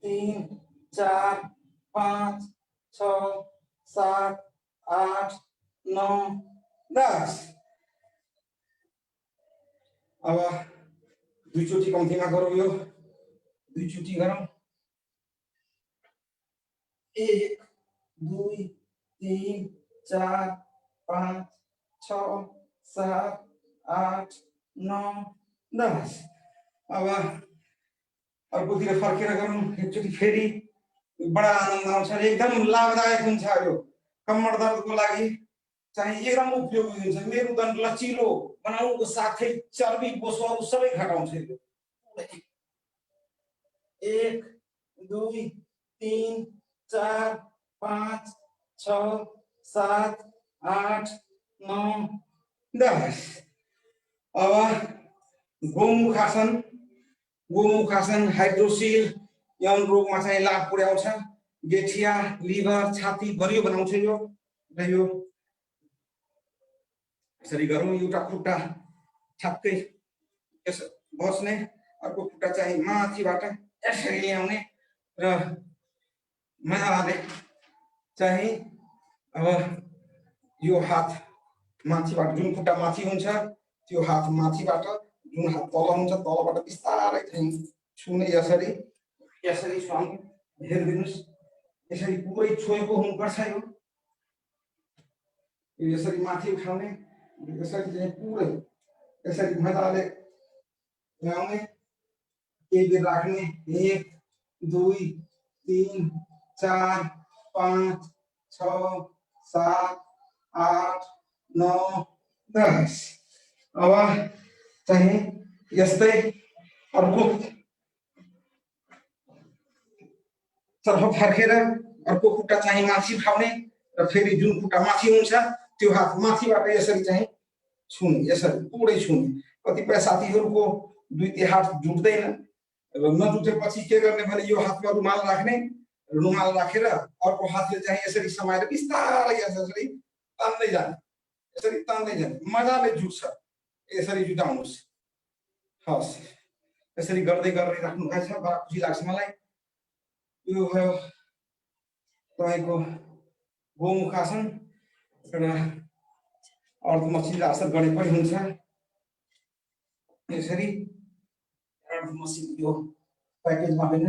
3 4 5 6 7 8 9 10 अब दुईचोटि कम्तीमा गरौँ यो दुईचोटि गरौँ 1 2 3 4 5 6 7 8 9 10 अब अर्कोतिर फर्केर गरौँ एकचोटि फेरि बडा आनन्द आउँछ एकदम लाभदायक हुन्छ यो कम्मर दर्दको लागि चाहिँ एकदम उपयोगी हुन्छ मेरुदण्ड लचिलो बनाउनुको साथै चर्बी बोसोहरू सबै घटाउँछ यो 1 2 3 4 5 6 7 8 9 10 अब गोमुखासन हाइड्रोसिल यौन रोगमा चाहिँ लाभ पुर्याउँछ गेठिया लिभर छाती बलियो बनाउँछ यो र यो यसरी गरौँ एउटा खुट्टा ठ्याक्कै यस बस्ने अर्को खुट्टा चाहिँ माथिबाट यसरी ल्याउने र मजाले चाहिँ अब यो हात माथिबाट जुन खुट्टा माथि हुन्छ त्यो हात माथिबाट जुन हात तल हुन्छ तलबाट बिस्तारै चाहिँ छुने यसरी यसरी स्वामी हेर्दिनुस् यसरी पुरै छोएको हुनुपर्छ यो यसरी माथि उठाउने यसरी चाहिँ पुरै यसरी मजाले ल्याउने केही बेर राख्ने 1 2 3 4 5 6 7 8 9 10 अब चाहिँ यस्तै अर्को तर्फ फर्केर अर्को खुट्टा चाहिँ माथि उठाउने र फेरि जुन खुट्टा माथि हुन्छ त्यो हात माथिबाट यसरी चाहिँ छुने यसरी पुरै छुने कतिपय साथीहरूको दुईटी हात जुट्दैन र नजुटेपछि के गर्ने भने यो हातमा रुमाल राख्ने रुमाल राखेर अर्को हातले चाहिँ यसरी समाएर बिस्तारै यसरी तान्दै जाने यसरी तान्दै जाने मजाले जुट्छ यसरी जुटाउनुस् हस् यसरी गर्दै गर्दै राख्नु भएछ बडा खुसी लाग्छ मलाई यो भयो तपाईको गोमुखासन र अर्धमसिलो आसन गर्ने पनि हुन्छ यसरी अर्धमसिलो यो प्याकेजमा होइन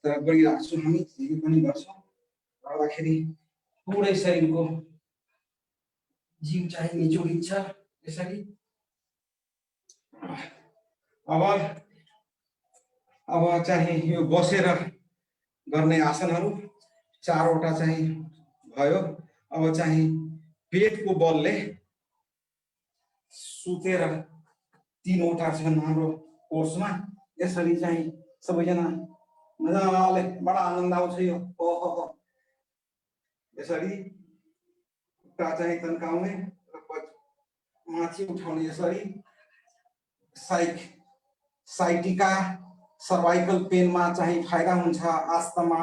तर गरिराख्छु हामी यो पनि गर्छौँ गर्दाखेरि पुरै शरीरको जिउ चाहिँ निचोडिन्छ यसरी अब चाहिँ यो बसेर गर्ने आसनहरू 4 वटा चाहिँ भयो अब चाहिँ पेटको बलले सुतेर 3 वटा छन् हाम्रो कोर्समा यसरी चाहिँ सबैजना मजाले बडा आनन्द आउँछ यो ओहो यसरी खुट्टा चाहिँ तन्काउने र माथि उठाउने यसरी साइटिका सर्वाइकल पेनमा चाहिँ फाइदा हुन्छ आस्थमा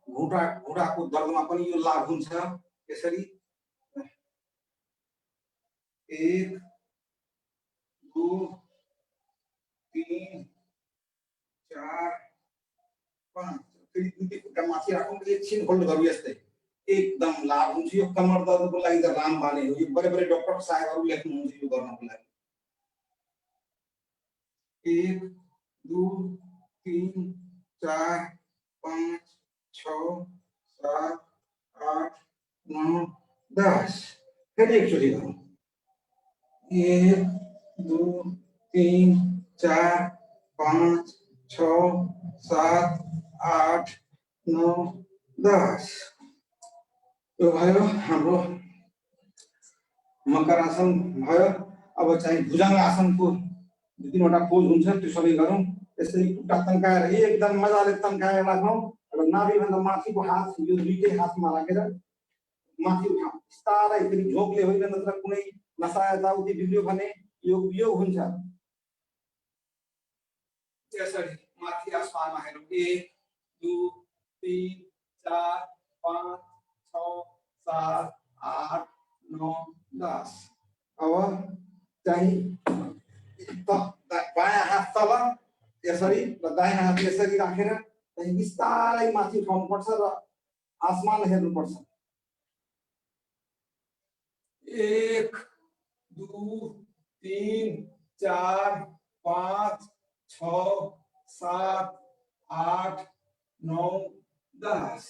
घुँडाको दर्दमा पनि यो लाभ हुन्छ यसरी 1 2 3 4 5 फेरि दुईटी खुट्टा माथि राखौँ एकछिन होल्ड गरौँ यस्तै एकदम लाभ हुन्छ यो कमर दर्दको लागि त रामबाण हो यो बडे बडे डाक्टर साहेबहरू लेख्नुहुन्छ यो गर्नको लागि 1 2 3 4 5 6 7 8 9 10 फेरि एकचोटि गरौँ 1 2 3 4 5 6 7 8 9 10 यो भयो हाम्रो मकर आसन भयो अब चाहिँ भुजंग आसनको 2-3 वटा पोज हुन्छ त्यो सबै गरौँ यसरी खुट्टा तन्काएर एकदम मजाले तन्काएर राखौँ र नाभिभन्दा माथिको हात यो दुईटै हातमा राखेर माथि उठाउँ बिस्तारै फेरि झोकले होइन नत्र कुनै नसा यताउति बिग्रियो भने यो हुन्छ यसरी माथि आसमानमा हेरौँ 1 2 3 4 5 6 7 8 9 10 अब चाहिँ बायाँ हात तल यसरी र दाहिने हात यसरी राखेर चाहिँ बिस्तारै माथि उठाउनुपर्छ र आसमान हेर्नुपर्छ। 1 2 3 4 5 6 7 8 9 10।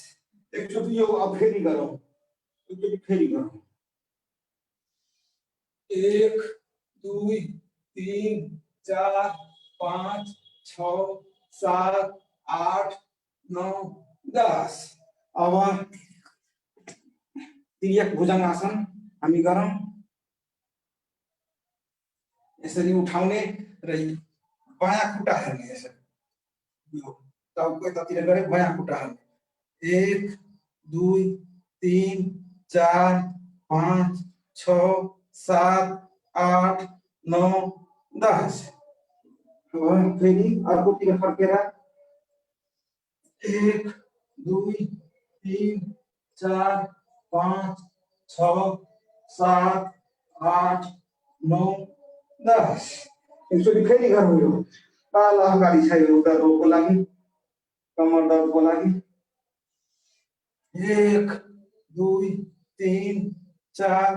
एकचोटि यो अब फेरि गरौँ, एकचोटि फेरि गरौँ। 1 2 3 4 5 6 7 8 9 10। अब तिर्यक भुजङ्गासन हामी गरौँ। यसरी उठाउने र बायाँ खुट्टा हेर्ने, यसरी यो टाउको यतातिर गरे बायाँ खुट्टा हेर्ने। 1 2 3 4 5 6 7 8 9 10। अब फेरि अर्कोतिर फर्केर 1 2 3 4 5 6 7 8 9 10। एकचोटि फेरि गरौँ। यो लाभकारी छ यो दर्दको लागि, कमर दर्दको लागि। 1 2 3 4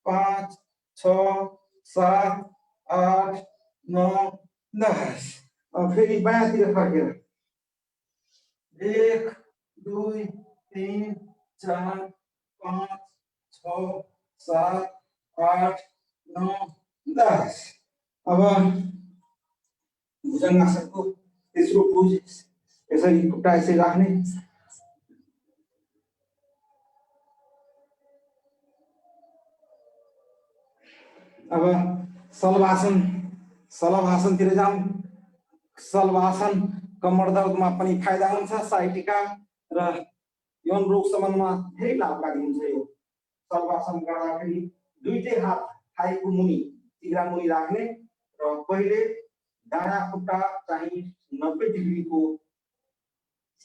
5 6 7 8 9 10। अब फेरि बायाँतिर फर्केर 1 2 3 4 5 6 7 8 9 10। अब भुजङ्गासनको तेस्रो पोज, यसरी खुट्टा यसरी राख्ने। अब सलवासन, सलवासनतिर जाऊँ। सलवासन कमर दर्दमा पनि फाइदा हुन्छ, साइटिका र यौन रोग सम्बन्धमा धेरै लाभकारी हुन्छ। यो सलवासन गर्दाखेरि दुईटै हात थाइको मुनि तिघ्रा मुनि राख्ने र पहिले दायाँ खुट्टा चाहिँ 90 डिग्रीको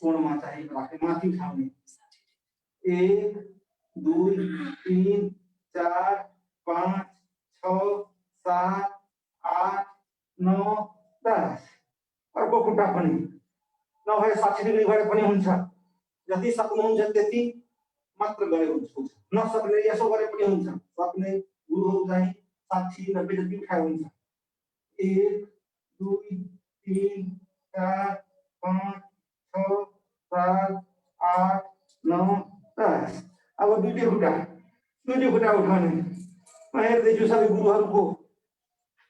कोणमा चाहिँ राख्ने, माथि उठाउने। 1 2 3 4 5 6 7 8 9 10। अर्को खुट्टा पनि नभए 60 डिग्री गरे पनि हुन्छ, जति सक्नुहुन्छ त्यति मात्र गरे हुन्छ। नसक्ने यसो गरे पनि हुन्छ, सक्ने गुरुहरू चाहिँ 60 90 जति उठाए हुन्छ। 1 2 3 4 5 6 7 8 9 10। अब दुईटै खुट्टा उठाउने। म हेर्दैछु सबै गुरुहरूको,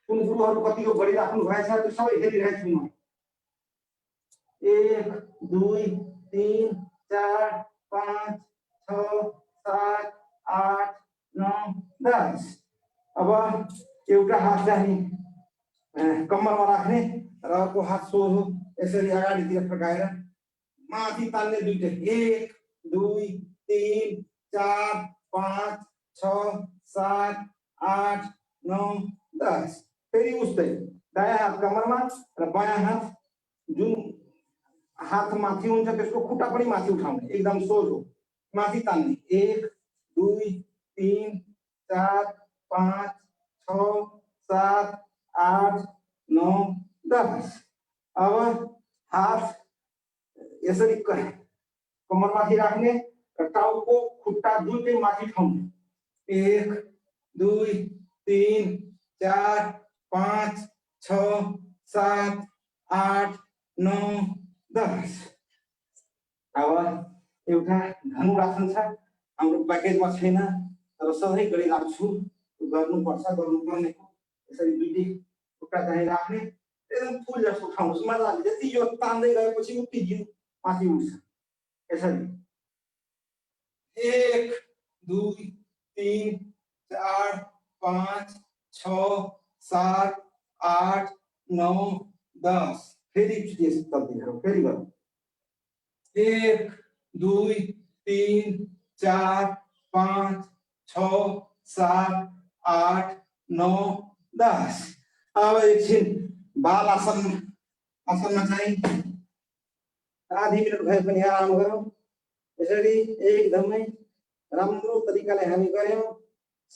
कुन गुरुहरू कतिको गरिराख्नु भएछ त्यो सबै हेरिरहेको छु म। 1 2 3 4 5 6 7 8 9 10। अब एउटा हात चाहिँ कम्मरमा राख्ने र अर्को हात सोझो यसरी अगाडितिर फर्काएर माथि तान्ने। दुईटै 1 2 3 4 5 6 7 8 9 10। फेरि उस्तै दायाँ हात कम्मरमा र बायाँ हात जुन हात माथि हुन्छ त्यसको खुट्टा पनि माथि उठाउने, एकदम सोझो माथि तान्ने। 1 2 3 4 5 6 7 8 9 10। अब हात यसरी कम्मरमाथि राख्ने र टाउको खुट्टा दुईटै माथि उठाउने। 1 2 3 4 5 6 7 8 9 10। अब एउटा धनुरासन छ, हाम्रो प्याकेजमा छैन तर सधैँ गरिराख्छु, गर्नुपर्छ, गर्नुपर्नेको। यसरी दुईटै खुट्टा चाहिँ राख्ने, एकदम फुल जस्तो उठाउनुहोस् मजाले। जति यो तान्दै गएपछि उति जिउ माथि उठ्छ। यसरी 1 2 3 4 5 6 7 8 9 10। फेरि एकचोटि चल्दै गरौँ, फेरि गरौँ। 1 2 3 4 5 6 7 8 9 10। अब एकछिन बाल आसनमा चाहिँ आधी मिनट भए पनि आराम गरौँ। यसरी एकदमै राम्रो तरिकाले हामी गऱ्यौँ।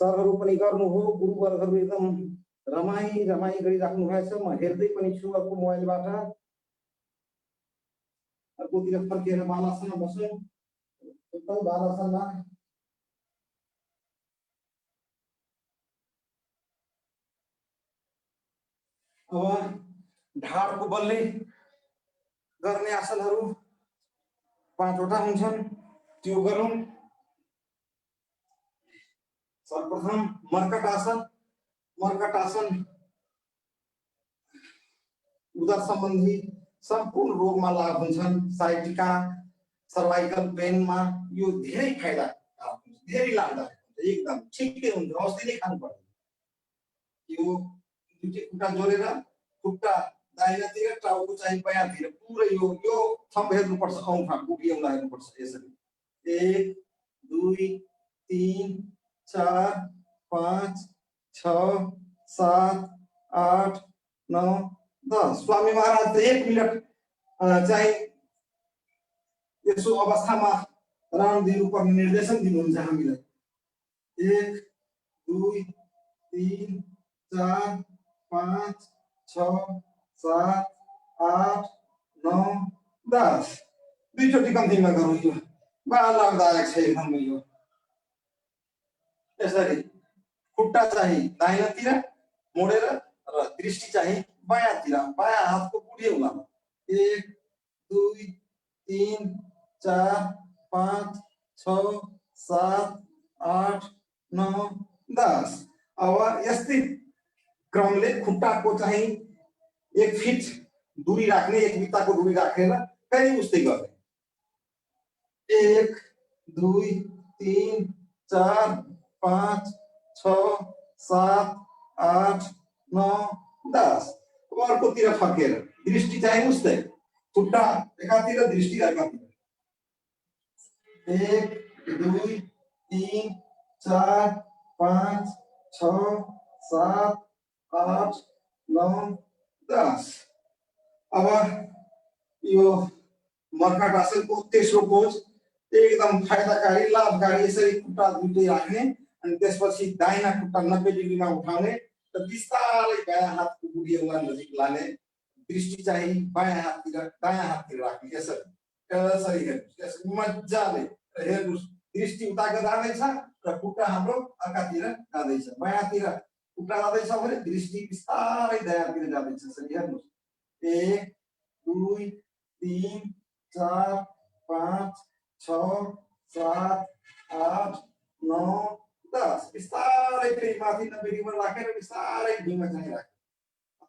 सरहरू पनि गर्नुभयो, गुरुवर्गहरू एकदम रमाई गरिराख्नु भएछ। म हेर्दै पनि छु अर्को मोबाइलबाट। अर्कोतिर फर्केर बालासनमा बस्नु। एकदम बालासनमा अब ढाडको बलले गर्ने आसनहरू 5 वटा हुन्छन्, त्यो गरौँ। सर्वप्रथम मर्कट आसन। मर्कट आसन उदर सम्बन्धी सम्पूर्ण रोगमा लाभ हुन्छन्। साइटिका, सर्वाइकल पेनमा यो धेरै फाइदा हुन्छ, धेरै लाभदायक हुन्छ, एकदम ठिकै हुन्छ, औषधि नै खानु पर्दैन। यो दुईटै खुट्टा जोडेर खुट्टा दाहिनातिर टाउको चाहिँ बायाँतिर पुरै यो थम्ब हेर्नुपर्छ, औँठा पुगी औँला हेर्नुपर्छ यसरी। 1 2 3 4 5 6 7 8 9 10। स्वामी महाराज 1 मिनट चाहिँ यसो अवस्थामा रहन दिनुपर्ने निर्देशन दिनुहुन्छ हामीलाई। 1 2 3 4 5 6 7 8 9 10। दुईचोटि कम्तीमा गरौँ। यो बडा लाभदायक छ एकदम। यो यसरी खुट्टा चाहिँ दाहिनातिर मोडेर र दृष्टि चाहिँ बायाँतिर, बायाँ हातको पुढी औँलामा। 1 2 3 4 5 6 7 8 9 10। अब यस्तै क्रमले खुट्टाको चाहिँ 1 फिट दूरी राख्ने, 1 बित्ताको दूरी राखेर फेरि उस्तै गर्ने। 1 2 3 4 5 6 7 8 9 10। अर्कोतिर फर्केर दृष्टि चाहिँ उस्तै, खुट्टा एकातिर दृष्टि अर्कातिर। 1 2 3 4 5 6 7 8 9 10। अब यो मर्कट आसनको तेस्रो पोज एकदम फाइदाकारी, लाभकारी। यसरी खुट्टा दुईटै राख्ने अनि त्यसपछि दाहिना खुट्टा 90 डिग्रीमा उठाउने र बिस्तारै बायाँ हातको बुढी औँला नजिक लाने। दृष्टि चाहिँ बायाँ हाततिर, दायाँ हाततिर राख्ने। यसरी यसरी हेर्नुहोस्, यसरी मजाले हेर्नुहोस्। दृष्टि उताको जाँदैछ र खुट्टा हाम्रो अर्कातिर जाँदैछ। बायाँतिर खुट्टा जाँदैछ भने दृष्टि बिस्तारै दायाँतिर जाँदैछ। यसरी हेर्नुहोस्। 1 2 3 4 5 6 7 8 9 10। बिस्तारै फेरि माथि 90 डिग्रीमा राखेर बिस्तारै भुइँमा चाहिँ राख्ने।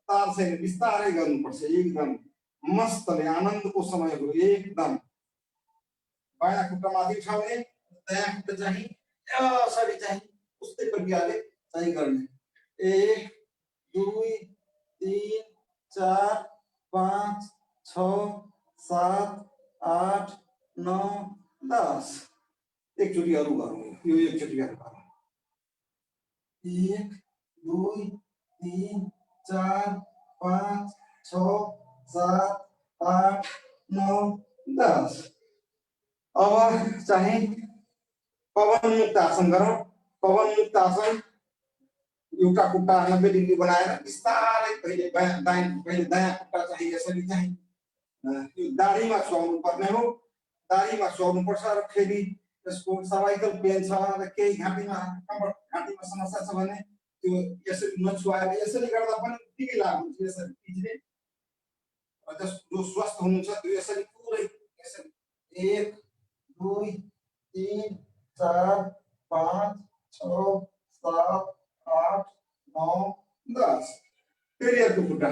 तार चाहिँ बिस्तारै गर्नुपर्छ। एकदम मस्तले आनन्दको समय हो एकदम। बायाँ खुट्टा माथि उठाउने, दायाँ खुट्टा चाहिँ यसरी चाहिँ उस्तै प्रक्रियाले चाहिँ गर्ने। 1 2 3 4 5 6 7 8 9 10। एकचोटि अरू गरौँ। यो एकचोटि गरौँ। 1 2 3 4 5 6 7 8 9 10। अब चाहिँ पवन मुक्त आसन गरौँ। पवन मुक्त आसन एउटा खुट्टा 90 डिग्री बनाएर बिस्तारै पहिले दायाँ खुट्टा चाहिँ यसरी चाहिँ यो दाढीमा सुहाउनु पर्ने हो। दाढीमा सुहाउनु पर्छ र फेरि यसको सर्वाइकल पेन छ र केही घाँटीमा समस्या छ भने त्यो यसरी नछुवाएर यसरी गर्दा पनि ठिकै लाभ हुन्छ। यसरी पिच्ने र जो स्वस्थ हुनुहुन्छ त्यो यसरी पुरै यसरी 1 2 3 4 5 6 7 8 9 10। फेरि अर्को खुट्टा,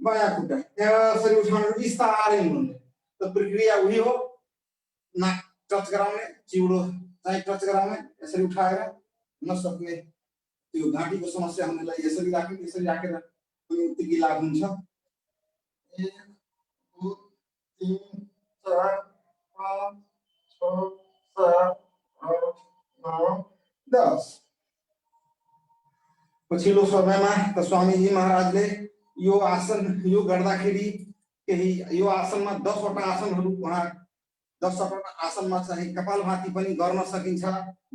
बायाँ खुट्टा यसरी उठाउनु, बिस्तारै हुनु। त प्रक्रिया उही हो। नाक टच गराउने, चिउडो चाहिँ टच गराउने, यसरी उठाएर नसक्ने त्यो घाँटीको समस्या हुनेलाई यसरी राख्ने, यसरी राखेर पनि उत्तिकै लाभ हुन्छ। 1 2 3 4 5 6 7 8 9 10। पछिल्लो समयमा त स्वामीजी महाराजले यो आसन यो गर्दाखेरि केही यो आसनमा 10 वटा आसनहरू उहाँ 10 वटा आसनमा चाहिँ कपालभाति पनि गर्न सकिन्छ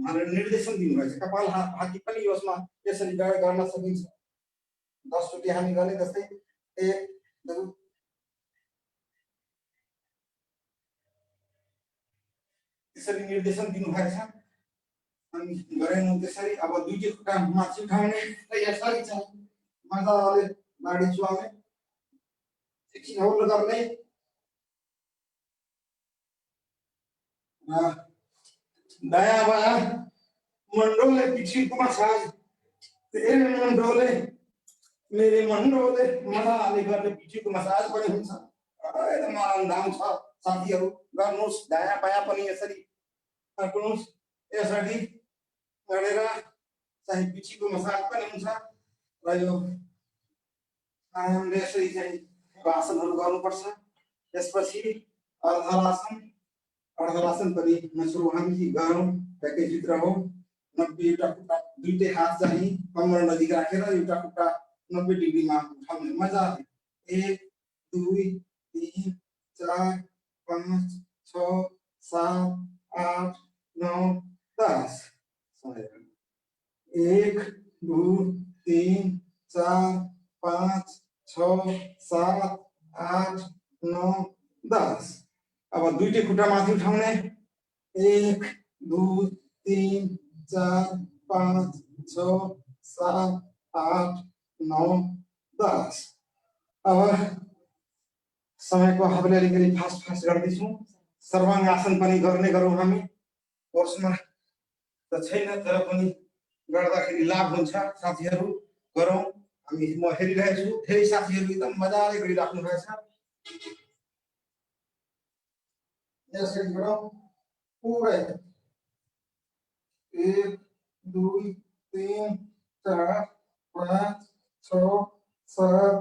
भनेर निर्देशन दिनुभएछ। कपालभाति पनि यसमा यसरी गर्न सकिन्छ। 10 चोटि हामी गर्ने। जस्तै 1 2 त्यसरी निर्देशन दिनुभएको छ अनि गरेनौँ त्यसरी। अब दुईटी खुट्टा माथि उठाउने र यसरी चाहिँ मजाले बाडी चुहाउने एकछिन होल्ड गर्ने र दायाँ बायाँ मंडोले पीछे को मसाज तेरे मंडोले मेरे मंडोले मजाले गर्ने पीछेको मसाज पनि हुन्छ। एकदम आरामदायक छ साथीहरु। गर्नुस् दायाँ बायाँ पनि यसरी गर्नुस् यसरी गरेर चाहिँ पीछेको मसाज पनि हुन्छ र यो हामीले यसरी चाहिँ आसनहरु गर्नुपर्छ। त्यसपछि अर्धरासन पनि सुरु हामी गरौँ। प्याकेज भित्र हो 90 एउटा खुट्टा दुईटै हात चाहिँ कम्मर नजिक राखेर एउटा खुट्टा 90 डिग्रीमा उठाउने मजाले 1 2 3 4 5 6 7 8 9 10 1 2 3 4 5 6 7 8 9 10। अब दुईटै खुट्टा माथि उठाउने 1 2 3 4 5 6 7 8 9 10। अब समयको हामीले अलिकति फास्ट गर्दैछौँ। सर्वाङ्गासन पनि गर्ने गरौँ हामी। कोर्समा त छैन तर पनि गर्दाखेरि लाभ हुन्छ साथीहरु। गरौँ हामी। म हेरिरहेको छु धेरै साथीहरु एकदम मजाले गरिराख्नु भएको छ। यसरी गरौँ पुरै 1 2 3 4 5 6 7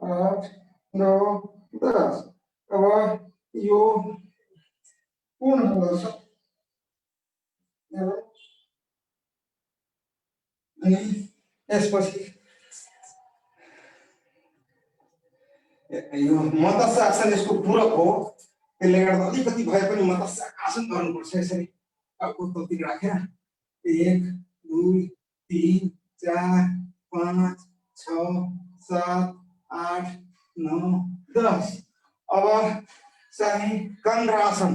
8 9 10। अब यो पूर्ण गर्छ अनि यसपछि यो मत्स्य आसन यसको पूरक हो। त्यसले गर्दा अलिकति भए पनि मत्स्य आसन गर्नुपर्छ। यसरी टाउको तलतिर राखेर 1 2 3 4 5 6 7 8 9 10। अब चाहिँ कंद्रासन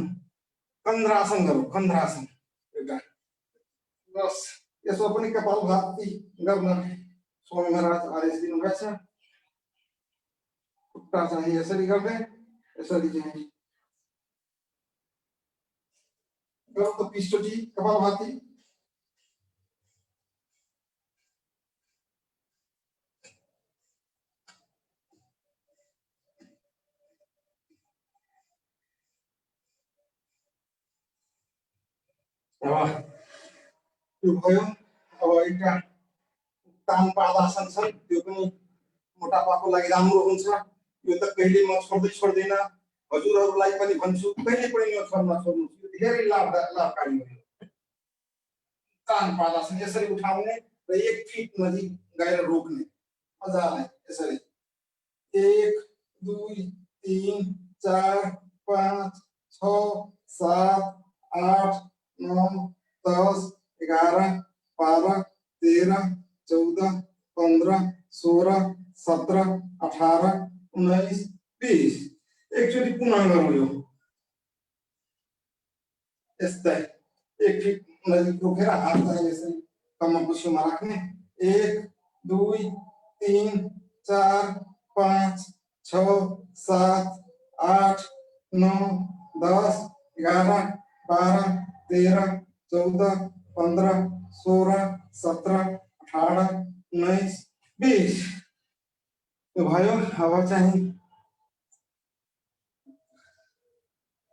गरौँ। कंद्रासन एउटा बस यसो पनि कपालभाति गर्न स्वामी महाराज आदेश दिनुभएको छ। खुट्टा चाहिँ यसरी गर्ने यसरी चाहिँ गरौँ त पिस्टोटी कपालभाति। यो भयो। अब एउटा तान पादासन छ त्यो पनि मोटापाको लागि राम्रो हुन्छ। यो त कहिले म छोड्दैन हजुरहरुलाई पनि भन्छु कहिले पनि यो छोड्नु धेरै लाभकारी हो। तान पादासन यसरी उठाउने र 1 फिट नजिक गएर रोक्ने मजाले यसरी 1 2 3 4 5 6 7 8 9 10 11 12 13 14 15 16 17 18 19 20। एकचोटि पुनः गरौँ। यो यस्तै 1 फिट नजिक रोकेर हात चाहिँ यसरी कम्मरको छेउमा राख्ने 1 2 3 4 5 6 7 8 9 10 11 12 13 14 15 16 17 18 19 20। यो भयो। अब चाहिँ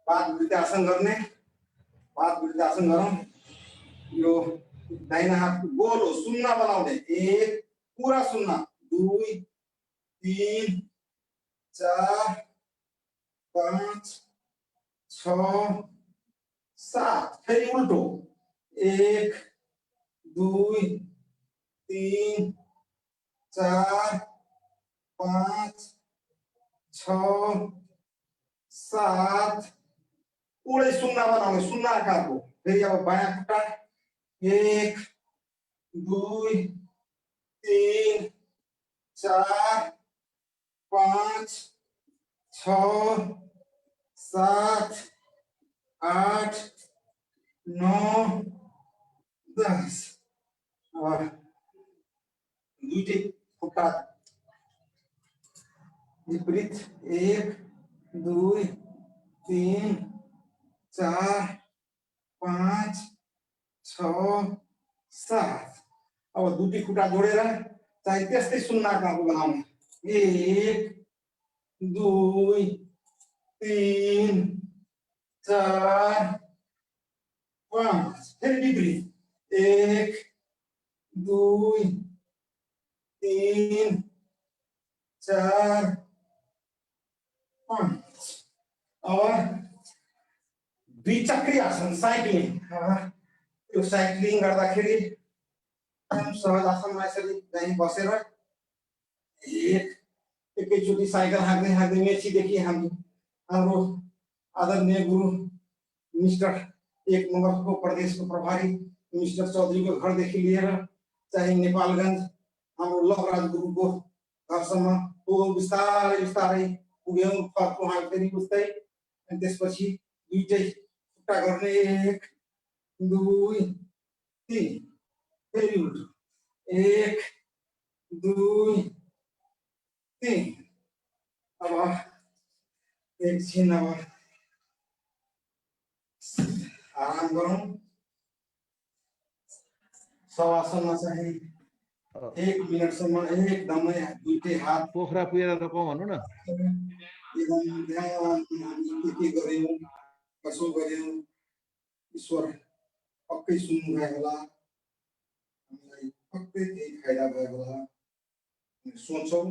पादवृत्तासन गर्ने। पादवृत्तासन गरौँ। यो दाहिना हात गोल हो सुन्ना बनाउने 1 पूरा सुन्ना 2 3 4 5 6 7। फेरि उल्टो 1 2 3 4 5 6 7। पूरै सुन्ना बनाउने सुन्ना आकारको। फेरि अब बायाँ खुट्टा 1 2 3 4 5 6 7 8 9 10 दुईटै खुट्टा विपरीत 1 2 3 4 5 6 7 अब दुईटै खुट्टा जोडेर चाहिँ त्यस्तै सुन्नाको अब बनाउनु 1 2 3 4 5 फेरि विपरीत 1 2 3 4 5 अब दुई चक्री आसन साइक्लिङ यो साइक्लिङ गर्दाखेरि सहज आसनमा यसरी चाहिँ बसेर एकैचोटि साइकल हाँक्दै हाँक्दै मेचीदेखि हाम्रो आदरणीय गुरु मिस्टर 1 नम्बरको प्रदेशको प्रभारी मिस्टर चौधरीको घरदेखि लिएर चाहिँ नेपालगञ्ज हाम्रो लभराज गुरुको घरसम्म पुग्यौँ बिस्तारै बिस्तारै पुग्यौँ फर्को हामी फेरि उस्तै अनि त्यसपछि दुईटै खुट्टा गर्ने 1 2 3 फेरि उल्टो 1 2 3 अब एकछिन अब आराम गरौँ शवासनमा चाहिँ 1 मिनटसम्म एकदमै दुईटै हात पोखरा पुगेर रोकौँ भन्नु न। एकदम ध्यान हामी के गर्यौँ कसो गर्यौँ ईश्वर पक्कै सुन्नुभयो होला हामीलाई पक्कै केही फाइदा भयो होला सोच्छौँ।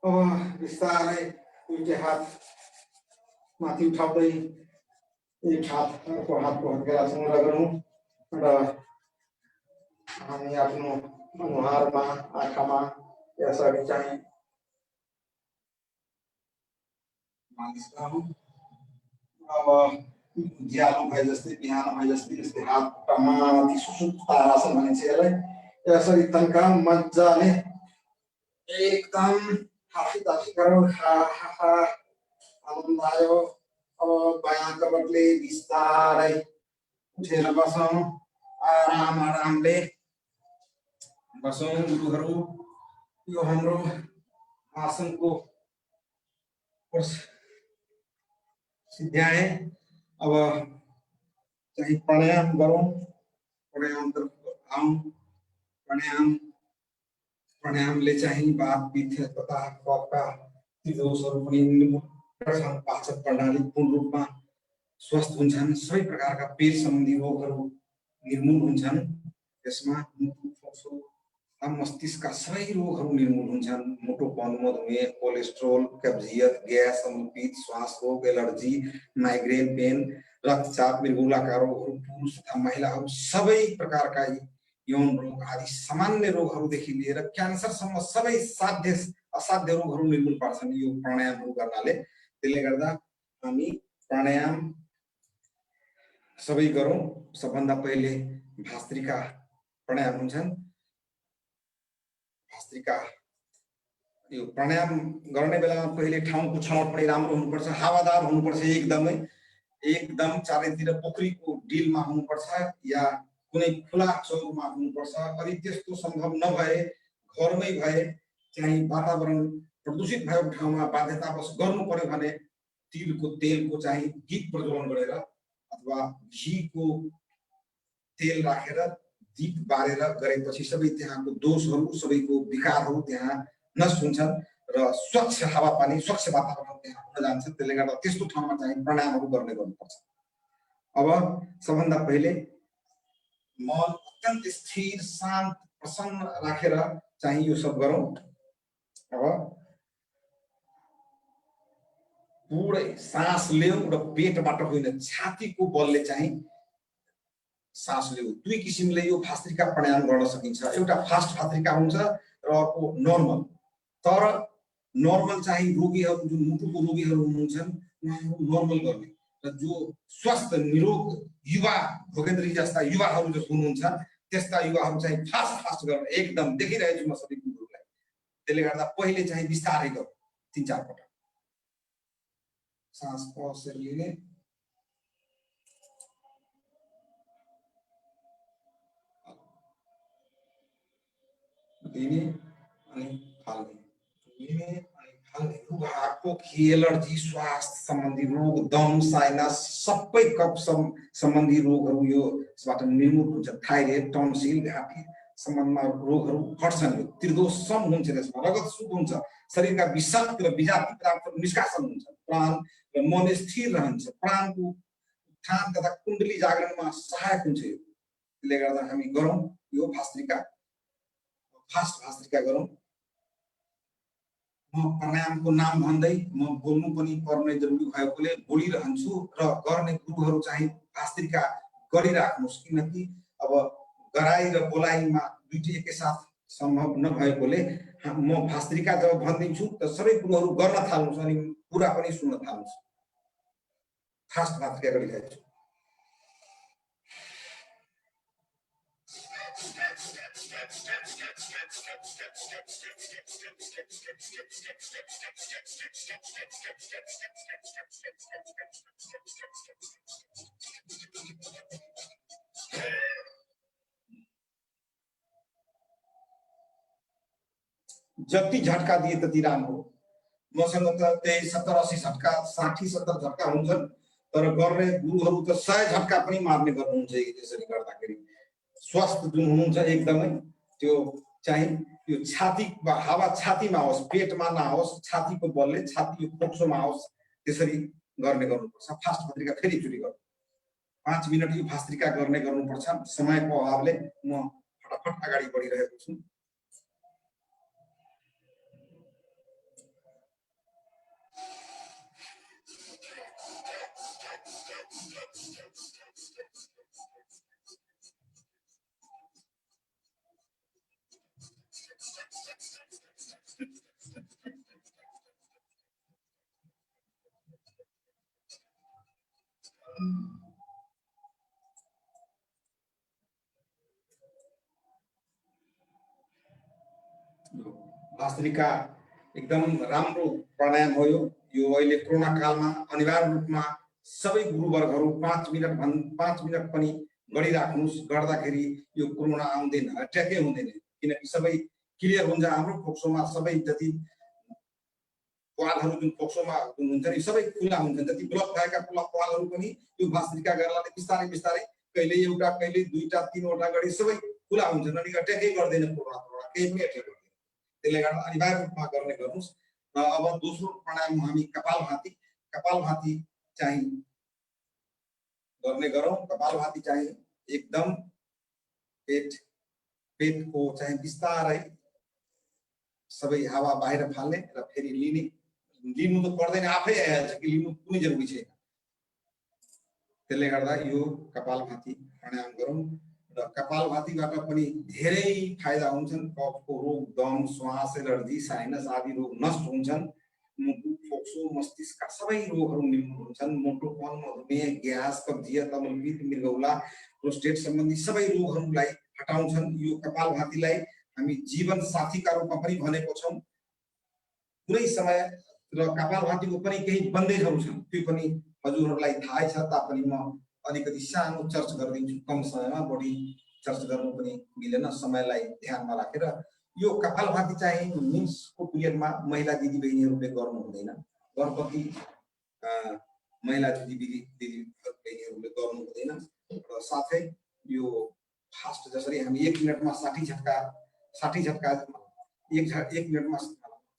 अब बिस्तारै दुईटै हात माथि उठाउँदै एक हातको हत्केलासँग लगाउँ र हामी आफ्नो अनुहारमा आँखामा यसरी चाहिँ मालिस गरौँ। अब ज्यालो भए जस्तै बिहान भए जस्तै यस्तै हात खुट्टामा माथि सुसुप्त आसन भनिन्छ यसलाई यसरी तन्का मजाले एकदम हाफी ताफी गरौँ आनन्द आयो। अब बायाँ कपटले बिस्तारै उठेर बसौँ आरामले बसौँ गुरुहरू। यो हाम्रो आसनको सिद्ध्याए। अब चाहिँ प्राणायाम गरौँ प्राणायामतर्फ आउँ। प्राणायामले चाहिँ वात पित्त तथा कफका ती दोषहरू पनि पाचन प्रणाली पूर्ण रूपमा स्वस्थ हुन्छन्। सबै प्रकारका पेट सम्बन्धी रोगहरू निर्मूल हुन्छन्। यसमा मस्तिष्कका सबै रोगहरू निर्मूल हुन्छन्। मोटोपन मधुमेह कोलेस्ट्रोल कब्जियत ग्यास अम्लपित्त श्वास रोग एलर्जी माइग्रेन पेन रक्तचाप मृगौलाका रोगहरू पुरुष तथा महिलाहरू सबै प्रकारका यौन रोग आदि सामान्य रोगहरूदेखि लिएर क्यान्सरसम्म सबै साध्य असाध्य रोगहरू निर्मूल पार्छन् यो प्राणायामहरू गर्नाले। त्यसले गर्दा हामी प्राणायाम सबै गरौँ। सबभन्दा पहिले भास्त्रिका प्राणायाम हुन्छन्। भास्त्रिका यो प्राणायाम गर्ने बेलामा पहिले ठाउँको छनौट पनि राम्रो हुनुपर्छ। हावादार हुनुपर्छ एकदम चारैतिर पोखरीको डिलमा हुनुपर्छ या कुनै खुला चौरमा हुनुपर्छ। यदि त्यस्तो सम्भव नभए घरमै भए चाहिँ वातावरण प्रदूषित भएको ठाउँमा बाध्यतावश गर्नु पर्यो भने तिलको तेलको चाहिँ गीत प्रज्वलन गरेर अथवा घीको तेल राखेर दीप बारेर गरेपछि सबै त्यहाँको दोषहरू सबैको विकारहरू त्यहाँ नष्ट हुन्छन् र स्वच्छ हावापानी स्वच्छ वातावरण त्यहाँ हुन जान्छ। त्यसले गर्दा त्यस्तो ठाउँमा चाहिँ प्राणायामहरू गर्ने गर्नुपर्छ। अब सबभन्दा पहिले मन अत्यन्त स्थिर शान्त प्रसन्न राखेर चाहिँ यो सब गरौँ। अब पुरै सास लिऊ र पेटबाट होइन छातीको बलले चाहिँ सास लिऊ। दुई किसिमले यो भास्त्रिका प्राणायाम गर्न सकिन्छ। एउटा फास्ट भास्त्रिका हुन्छ र अर्को नर्मल। तर नर्मल चाहिँ रोगीहरू जुन मुटुको रोगीहरू हुनुहुन्छ उहाँहरू नर्मल गर्ने र जो स्वस्थ निरोग युवा भोगेन्द्री जस्ता युवाहरू जो हुनुहुन्छ त्यस्ता युवाहरू चाहिँ फास्ट गर्न एकदम देखिरहेको छु म सबै कुरोहरूलाई। त्यसले गर्दा पहिले चाहिँ बिस्तारै गरौँ 3-4 पटक सास कसरी लिने लिने अनि फाल्ने लिने अनि फाल्ने। रुघाको एलर्जी स्वास्थ्य सम्बन्धी रोग दम साइनस सबै कफ सम्बन्धी रोगहरू यसबाट निर्मूल हुन्छ। थाइरोइड टन्सिल घाँटी सम्बन्धमा रोगहरू हट्छन्। यो त्रिदोष सम हुन्छ। त्यसमा रगत शुद्ध हुन्छ। शरीरका विषाक्त र विजाती पदार्थहरू निष्कासन हुन्छ। प्राण र मन स्थिर रहन्छ। प्राणको उत्थान तथा कुण्डली जागरणमा सहायक हुन्छ। त्यसले गर्दा हामी गरौँ यो भास्त्रिका फास्ट भास्त्रिका गरौँ। म प्राणायामको नाम भन्दै म बोल्नु पनि पर्ने जरुरी भएकोले बोलिरहन्छु र गर्ने गुरुहरू चाहिँ भास्त्रिका गरिराख्नुहोस्। किनकि अब गराई र बोलाइमा दुईटै एकैसाथ सम्भव नभएकोले म भास्त्रिका जब भनिदिन्छु त सबै कुरोहरू गर्न थाल्नुहोस् अनि कुरा पनि सुन्न थाल्नुहोस्। फास्ट भास्त्रिका गरिरहेको छु। जति झट्का दिए त्यति राम्रो। मसँग त त्यही 70-80 झट्का 60-70 झट्का हुन्छन्। तर गर्ने गुरुहरू त 100 झट्का पनि मार्ने गर्नुहुन्छ। त्यसरी गर्दाखेरि स्वस्थ जुन हुनुहुन्छ एकदमै त्यो चाहिँ यो छाती हावा छातीमा आओस् पेटमा नआओस् छातीको बलले छाती यो फोक्सोमा आओस् त्यसरी गर्ने गर्नुपर्छ। फास्ट भास्त्रिका फेरि एकचोटि गरौँ। 5 मिनट यो भास्त्रिका गर्ने गर्नुपर्छ। समयको अभावले म फटाफट अगाडि बढिरहेको छु। भास्त्रिका एकदम राम्रो प्राणायाम हो। यो अहिले कोरोना कालमा अनिवार्य रूपमा सबै गुरुवर्गहरू 5 मिनट पनि गरिराख्नुहोस्। गर्दाखेरि यो कोरोना आउँदैन, अट्याकै हुँदैन। किनकि सबै क्लियर हुन्छ। हाम्रो फोक्सोमा सबै जति प्वालहरू जुन फोक्सोमा हुन्छ नि सबै खुला हुन्छन्। जति ब्लक भएका प्वालहरू पनि यो भास्त्रिका गर्नाले बिस्तारै बिस्तारै कहिले एउटा कहिले दुईटा तीनवटा गरी सबै खुला हुन्छन् अनि अट्याकै गर्दैन कोरोना केही पनि अट्याक गर्दैन। त्यसले गर्दा अनिवार्य रूपमा गर्ने गर्नुहोस्। र अब दोस्रो प्राणायाम हामी कपालभाति चाहिँ गर्ने गरौँ। कपालभाति चाहिँ एकदम पेटको चाहिँ बिस्तारै सबै हावा बाहिर फाल्ने र फेरि लिने। लिनु त पर्दैन, आफै आइहाल्छ कि लिनु कुनै जरुरी छैन। त्यसले गर्दा यो कपालभाति प्राणायाम गरौँ। र कपालभातिबाट पनि धेरै फाइदा हुन्छन्। कफको रोग दम श्वास एलर्जी साइनस आदि रोग नष्ट हुन्छन्। मुटु फोक्सो मस्तिष्कका सबै रोगहरू निर्मूल हुन्छन्। मोटोपन मधुमेह ग्यास कब्जियत अम्लपित्त मृगौला प्रोस्टेट सम्बन्धी सबै रोगहरूलाई हटाउँछन्। यो कपालभातिलाई हामी जीवन साथीका रूपमा पनि भनेको छौँ। कुनै समय र कपालभातिको पनि केही बन्देजहरू छन्। त्यो पनि हजुरहरूलाई थाहै छ तापनि म अलिकति सानो चर्च गरिदिन्छु। कम समयमा बढी चर्च गर्नु पनि मिलेन। समयलाई ध्यानमा राखेर यो कपालभाति चाहिँ मेन्सको पिरियडमा महिला दिदीबहिनीहरूले गर्नु हुँदैन। गर्भवती महिला दिदीबहिनीहरूले गर्नु हुँदैन। र साथै यो फास्ट जसरी हामी 1 मिनेटमा 60 झट्का 1 मिनेटमा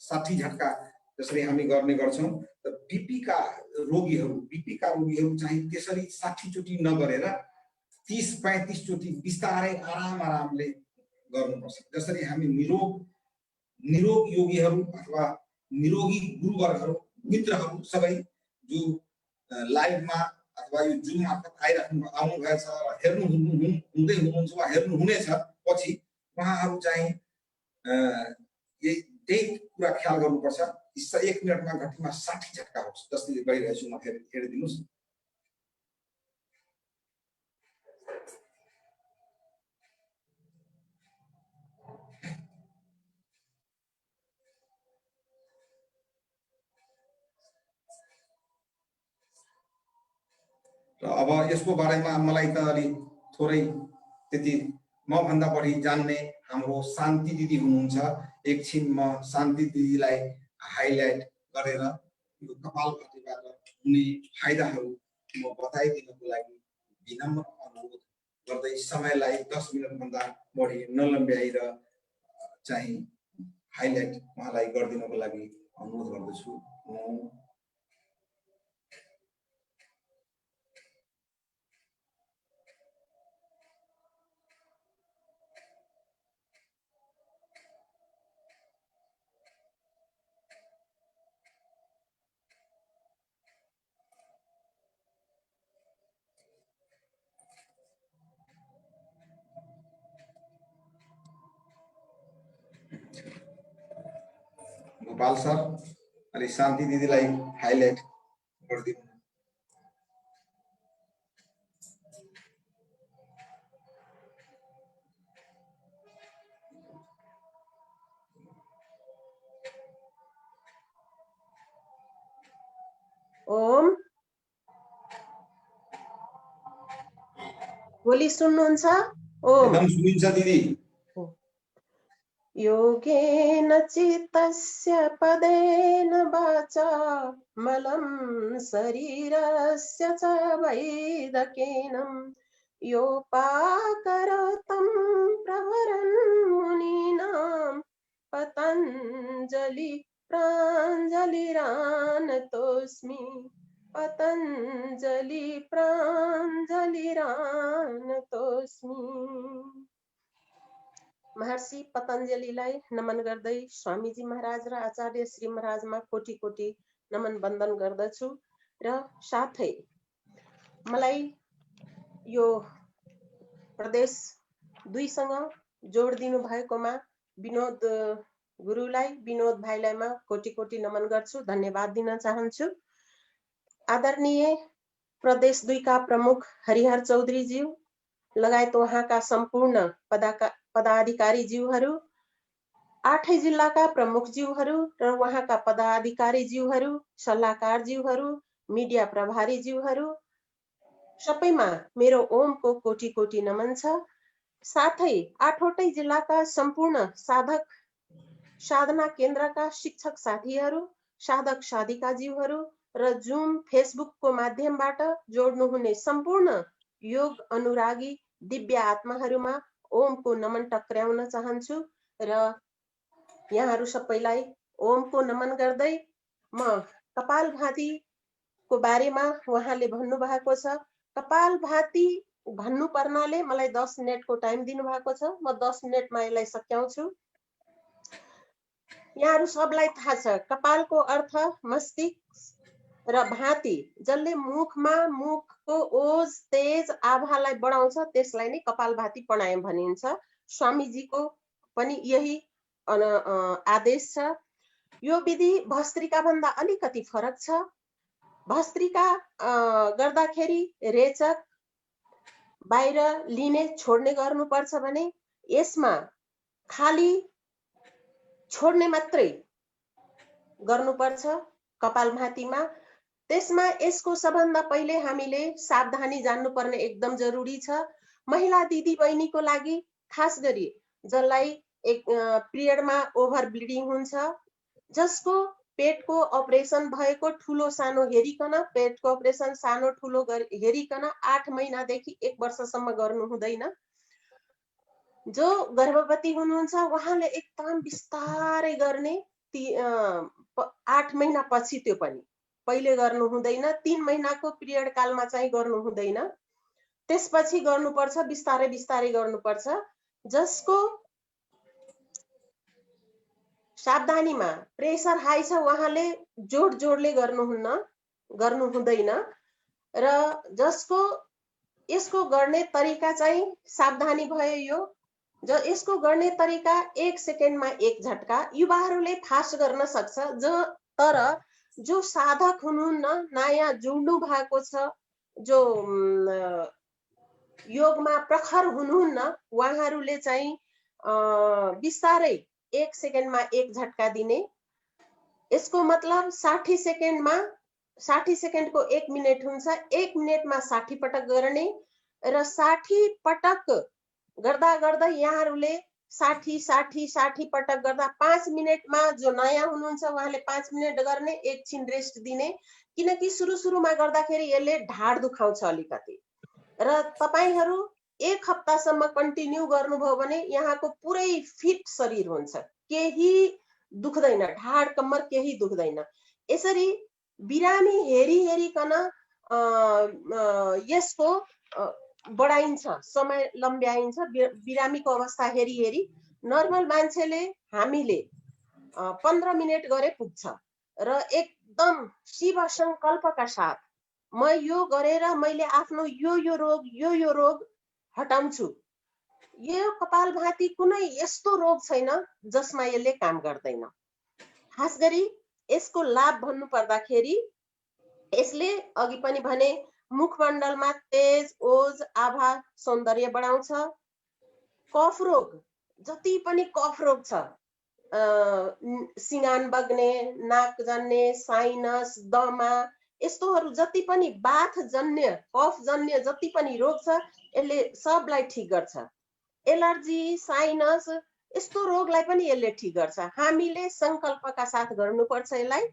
60 झट्का जसरी हामी गर्ने गर्छौं। त बीपी का रोगीहरू चाहिँ त्यसरी 60 चोटी नगरेर 30-35 चोटी बिस्तारै आरामले गर्नुपर्छ। जसरी हामी निरोग योगीहरू अथवा निरोगी गुरुवर्गहरू मित्रहरू सबै जो लाइभमा अथवा यो जुम मार्फत आउनु भएछ हेर्नु हुनुहुन्छ वा हेर्नु हुनेछ पछि उहाँहरू चाहिँ त्यही कुरा ख्याल गर्नुपर्छ। 1 मिनेटमा घटीमा 60 झट्का होस् जसरी गरिरहेछु म हेरिदिनुस्। र अब यसको बारेमा मलाई त अलि थोरै त्यति म भन्दा बढी जान्ने हाम्रो शान्ति दिदी हुनुहुन्छ। एकछिन म शान्ति दिदीलाई हाइलाइट गरेर यो कपालभातीबाट हुने फाइदाहरू म बताइदिनको लागि विनम्र अनुरोध गर्दै समयलाई 10 मिनेट भन्दा बढी नलम्ब्याएर चाहिँ हाइलाइट उहाँलाई गरिदिनको लागि अनुरोध गर्दछु। गोपाल सर अलि शान्ति दिदीलाई हाइलाइट गरिदिनु। ओम बोली सुन्नुहुन्छ? ओम एकदम सुनिन्छ दिदी। योगेन चित्तस्य पदेन वाचा मलं शरीरस्य च वैदकेनं योपाकरोतं प्रवरन् मुनीनां पतञ्जलि प्राञ्जलिरानतोऽस्मि पतञ्जलि प्राञ्जलिरानतोऽस्मि। महर्षि पतञ्जलिलाई नमन गर्दै स्वामीजी महाराज र आचार्य श्री महाराजमा कोटी कोटी नमन वन्दन गर्दछु। र साथै मलाई यो प्रदेश 2 सँग जोड दिनु भएकोमा विनोद गुरुलाई विनोद भाइलाई म कोटी कोटी नमन गर्छु, धन्यवाद दिन चाहन्छु। आदरणीय प्रदेश 2 का प्रमुख हरिहर चौधरी ज्यू लगायत उहाँका सम्पूर्ण पदाधिकारी ज्यूहरू, 8 जिल्लाका प्रमुख ज्यूहरू र उहाँका पदाधिकारी ज्यूहरू, सल्लाहकार ज्यूहरू, मिडिया प्रभारी ज्यूहरू सबैमा मेरो ओमको कोटी कोटी नमन छ। साथै 8वटै जिल्लाका सम्पूर्ण साधक साधना केन्द्रका शिक्षक साथीहरू, साधक साधिका ज्यूहरू र जुम फेसबुकको माध्यमबाट जोड्नुहुने सम्पूर्ण योग अनुरागी दिव्य आत्माहरूमा ओमको नमन टक्र्याउन चाहन्छु। र यहाँहरू सबैलाई ओमको नमन गर्दै म कपालभातीको बारेमा उहाँले भन्नुभएको छ। कपालभाती भन्नु पर्नाले मलाई 10 मिनेटको टाइम दिनुभएको छ। म 10 मिनेटमा यसलाई सच्याउँछु। यहाँहरू सबलाई थाहा छ कपालको अर्थ मस्तिष्क र भाती जसले मुखको ओज तेज आभालाई बढाउँछ त्यसलाई नै कपालभाती प्राणायाम भनिन्छ। स्वामीजीको पनि यही आदेश छ। यो विधि भस्त्रिका भन्दा अलिकति फरक छ। भस्त्रिका गर्दाखेरि रेचक बाहिर लिने छोड्ने गर्नुपर्छ भने यसमा खाली छोड्ने मात्रै गर्नुपर्छ कपालभातीमा। त्यसमा यसको सबभन्दा पहिले हामीले सावधानी जान्नुपर्ने एकदम जरुरी छ। महिला दिदी बहिनीको लागि खास गरी जसलाई पिरियडमा ओभर ब्लिडिङ हुन्छ, जसको पेटको अपरेसन भएको ठुलो सानो हेरिकन, पेटको अपरेसन सानो ठुलो हेरिकन 8 महिनादेखि 1 वर्षसम्म गर्नु हुँदैन। जो गर्भवती हुनुहुन्छ उहाँले एकदम बिस्तारै गर्ने 8 महिना पछि त्यो पनि पहिले गर्नु हुँदैन, 3 महिनाको पिरियड कालमा चाहिँ गर्नु हुँदैन, त्यसपछि गर्नुपर्छ, बिस्तारै बिस्तारै गर्नुपर्छ। जसको सावधानीमा प्रेसर हाई छ उहाँले जोड जोडले गर्नु हुँदैन र जसको यसको गर्ने तरिका चाहिँ सावधानी भयो यो यसको गर्ने तरिका 1 सेकेन्डमा 1 झट्का युवाहरूले फास्ट गर्न सक्छ। तर जो साधक हुनुहुन्न, नयाँ जोड्नु भएको छ, जो योगमा प्रखर हुनुहुन्न, उहाँहरूले चाहिँ बिस्तारै 1 सेकेन्डमा 1 झट्का दिने। यसको मतलब 60 सेकेन्डको 1 मिनेट हुन्छ, 1 मिनेटमा 60 पटक गर्ने र 60 पटक गर्दा गर्दा यहाँहरूले 60 पटक गर्दा 5 मिनेटमा जो नयाँ हुनुहुन्छ उहाँले 5 मिनेट गर्ने, एकछिन रेस्ट दिने, किनकि सुरुमा गर्दाखेरि यसले ढाड दुखाउँछ अलिकति। र तपाईहरू 1 हप्तासम्म कन्टिन्यू गर्नुभयो भने यहाँको पुरै फिट शरीर हुन्छ, केही दुख्दैन, ढाड कम्मर केही दुख्दैन। यसरी बिरामी हेरिकन यसको बढाइन्छ, समय लम्ब्याइन्छ। बिरामीको अवस्था हेरी नर्मल मान्छेले हामीले 15 मिनेट गरे पुग्छ र एकदम शिव संकल्पका साथ म यो गरेर मैले आफ्नो यो रोग हटाउँछु। यो कपालभाती कुनै यस्तो रोग छैन जसमा यसले काम गर्दैन। खास गरी यसको लाभ भन्नु पर्दाखेरि यसले अघि पनि भने मुखमण्डलमा तेज, ओज, आभा, सौन्दर्य बढाउँछ। कफ रोग, जति पनि कफ रोग छ, सिंगान बग्ने, नाक जन्ने, साइनस, दमा, यस्तोहरू जति पनि बाथ जन्य, कफ जन्य जति पनि रोग छ यसले सबलाई ठीक गर्छ। एलर्जी, साइनस यस्तो रोगलाई पनि यसले ठीक गर्छ। हामीले संकल्पका साथ गर्नुपर्छ यसलाई।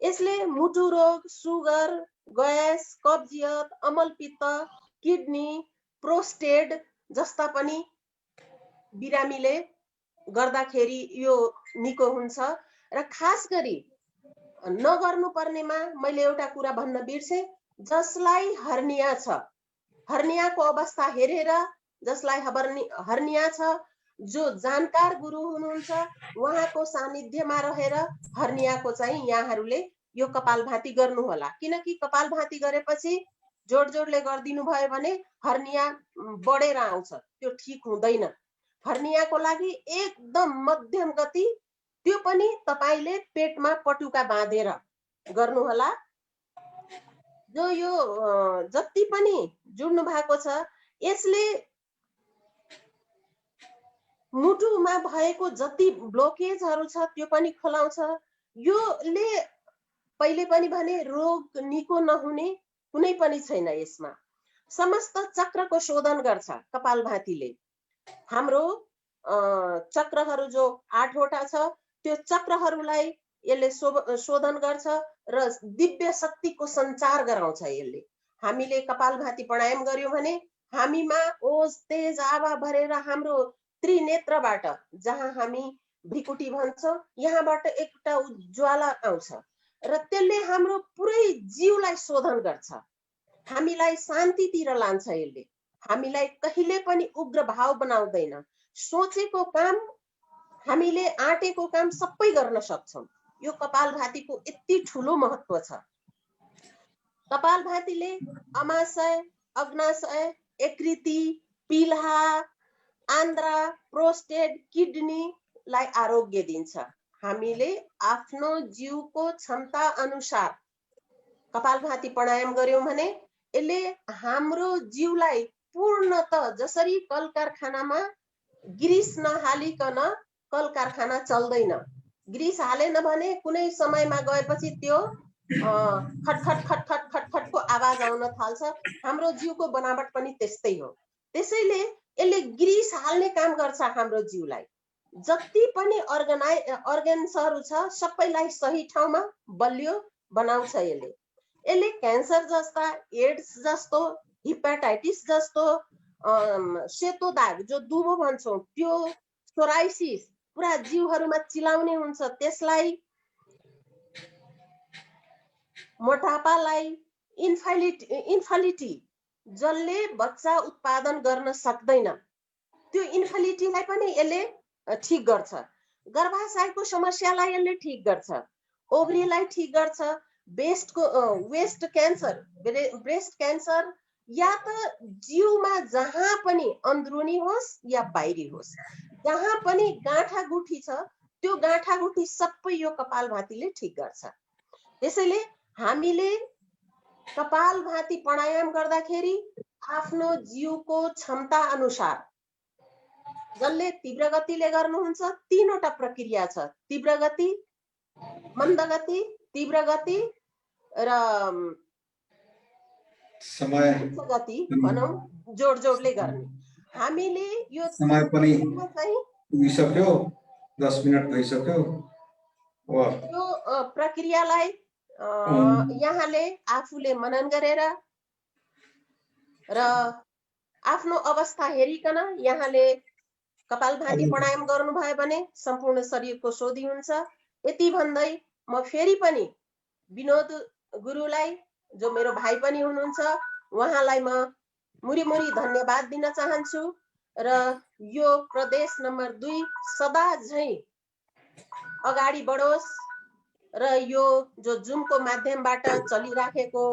यसले मुटु रोग, सुगर, ग्यास, कब्जियत, अमलपित्त, किडनी, प्रोस्टेट जस्ता पनि बिरामीले गर्दाखेरि यो निको हुन्छ। र खास गरी नगर्नु पर्नेमा मैले एउटा कुरा भन्न बिर्से, जसलाई हर्निया छ, हर्नियाको अवस्था हेरेर, जसलाई हर्निया छ, जो जानकार गुरु हुनुहुन्छ उहाँको सानिध्यमा रहेर हर्नियाको चाहिँ यहाँहरूले यो कपालभाती गर्नु होला। किनकि कपालभाती गरेपछि जोडले गरिदिनु भयो भने हर्निया बढेर आउँछ, त्यो ठीक हुँदैन। हर्नियाको लागि एकदम मध्यम गति, त्यो पनि तपाईले पेटमा पटुका बाँधेर गर्नु होला। जो यो जति पनि जुड्नु भएको छ यसले मुटुमा भएको जति ब्लोकेजहरू छ त्यो पनि खोलाउँछ। योले पहिले पनि भने रोग निको नहुने कुनै पनि छैन। यसमा समस्त चक्रको शोधन गर्छ कपालभातीले। हाम्रो चक्रहरू जो 8 वटा छ त्यो चक्रहरूलाई यसले शोधन गर्छ र दिव्य शक्तिको सञ्चार गराउँछ यसले। हामीले कपालभाती प्राणायाम गर्यौं भने हामीमा ओज, तेज, आभा भरेर हाम्रो त्रिनेत्रबाट, जहाँ हामी भ्रिकुटी भन्छौं, यहाँबाट एउटा उज्ज्वला आउँछ र त्यसले हाम्रो पुरै जीवलाई शोधन गर्छ, हामीलाई शान्तितिर लान्छ। यसले हामीलाई कहिले पनि उग्र भाव बनाउँदैन। सोचेको काम, हामीले आँटेको काम सबै गर्न सक्छौं। यो कपालभातीको यति ठुलो महत्व छ। कपालभातीले अमाशय, अग्नाशय, यकृति, पिल्हा, आन्द्रा, प्रोस्टेट, किडनीलाई आरोग्य दिन्छ। हामीले आफ्नो जीवको क्षमता अनुसार कपालभाती प्राणायाम गर्यौं भने यसले हाम्रो जीवलाई पूर्णतः, जसरी कल कारखानामा ग्रिस नहालिकन कल कारखाना चल्दैन, ग्रिस हालेन भने कुनै समयमा गएपछि त्यो खटखट खटखट खटखटको आवाज आउन थाल्छ। हाम्रो जीवको बनावट पनि त्यस्तै हो। त्यसैले यसले ग्रिस हाल्ने काम गर्छ हाम्रो जीवलाई। जति पनि अर्गन्सहरू छ सबैलाई सही ठाउँमा बलियो बनाउँछ यसले। यसले क्यान्सर जस्ता, एड्स जस्तो, हेपाटाइटिस जस्तो सेतो दाग जो दुबो भन्छौँ त्यो, सोराइसिस पुरा जिउहरूमा चिलाउने हुन्छ, त्यसलाई, मोटापालाई, इन्फर्टिलिटी जसले बच्चा उत्पादन गर्न सक्दैन त्यो इन्फर्टिलिटीलाई पनि यसले ठिक गर्छ, गर्भाशयको समस्यालाई यसले ठिक गर्छ, ओभरीलाई ठिक गर्छ, वेस्ट क्यान्सर या त जिउमा जहाँ पनि अन्दरुनी होस् या बाहिरी होस्, जहाँ पनि गाँठागुठी छ त्यो गाँठागुठी सबै यो कपालभातीले ठिक गर्छ। त्यसैले हामीले कपालभाती प्राणायाम गर्दाखेरि आफ्नो जिउको क्षमता अनुसार, जसले तीव्र गतिले गर्नुहुन्छ तीनवटा प्रक्रिया छ, तीव्र गति, मन्द गति, तीव्र गति र समय गति भनौँ जोडले गर्ने। हामीले यो समय पनि चाहिँ पुगिसक्यो, 10 मिनट भइसक्यो। यो प्रक्रियालाई यहाँले आफूले मनन गरेर र आफ्नो अवस्था हेरिकन यहाँले कपालभाती प्राणायाम गर्नुभयो भने सम्पूर्ण शरीरको शोधि हुन्छ। यति भन्दै म फेरि पनि विनोद गुरुलाई, जो मेरो भाइ पनि हुनुहुन्छ, उहाँलाई म मुरी धन्यवाद दिन चाहन्छु र यो प्रदेश नम्बर 2 सदा झैं अगाडि बढोस् र यो जो जुमको माध्यमबाट चलिराखेको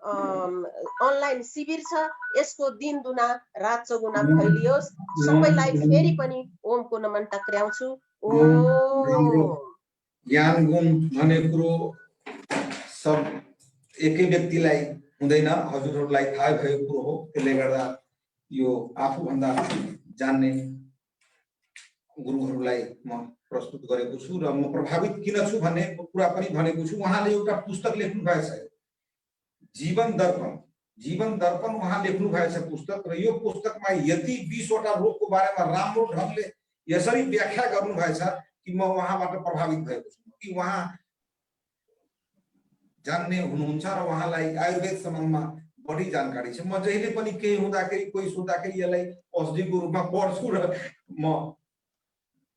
अनलाइन शिविर छ यसको दिन दुना रात चौगुना फैलियोस्। सबैलाई फेरि पनि ओमको नमन टक्र्याउँछु। ओम। ज्ञान गुण भन्ने कुरो सब एकै व्यक्तिलाई हुँदैन, हजुरहरूलाई थाहा भएको कुरो हो। त्यसले गर्दा यो आफूभन्दा जान्ने गुरुहरूलाई म प्रस्तुत गरेको छु र म प्रभावित किन छु भन्ने कुरा पनि भनेको छु। उहाँले एउटा पुस्तक लेख्नु भएको छ, जीवन दर्पण उहाँ लेख्नु भएको छ पुस्तक, र यो पुस्तकमा यति 20 वटा रोगको बारेमा राम्रो ढंगले यसरी व्याख्या गर्नु भएको छ कि म उहाँबाट प्रभावित भएको छु कि उहाँ जान्ने हुनुहुन्छ र उहाँलाई आयुर्वेद सम्बन्धमा बढी जानकारी छ। म जहिले पनि केही हुँदाखेरि कोही सोध्दाखेरि यसलाई औषधिको रूपमा पढ्छु र म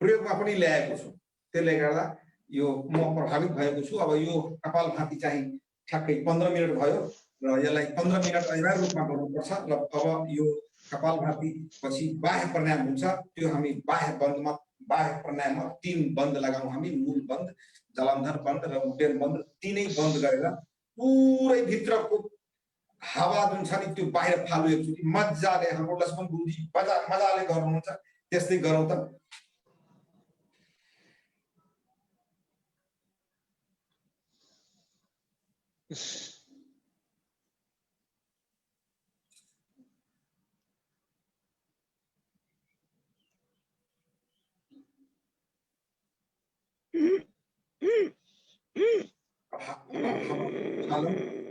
प्रयोगमा पनि ल्याएको छु। त्यसले गर्दा यो म प्रभावित भएको छु। अब यो कपालभाती चाहिँ ठ्याक्कै 15 मिनट भयो र यसलाई 15 मिनट अनिवार्य रूपमा गर्नुपर्छ। र अब यो कपालभाती पछि बाह्य प्राणायाम हुन्छ, त्यो हामी बाह्य प्राणायाममा 3 बन्द लगाउँ। हामी मूल बन्द, जलन्धर बन्द र उड्डयन बन्द, तीनै बन्द गरेर पुरै भित्रको हावा जुन छ नि त्यो बाहिर फाल्नु एकचोटि मजाले। हाम्रो लक्ष्मण गुरुजी मजाले गर्नुहुन्छ, त्यस्तै गरौँ त।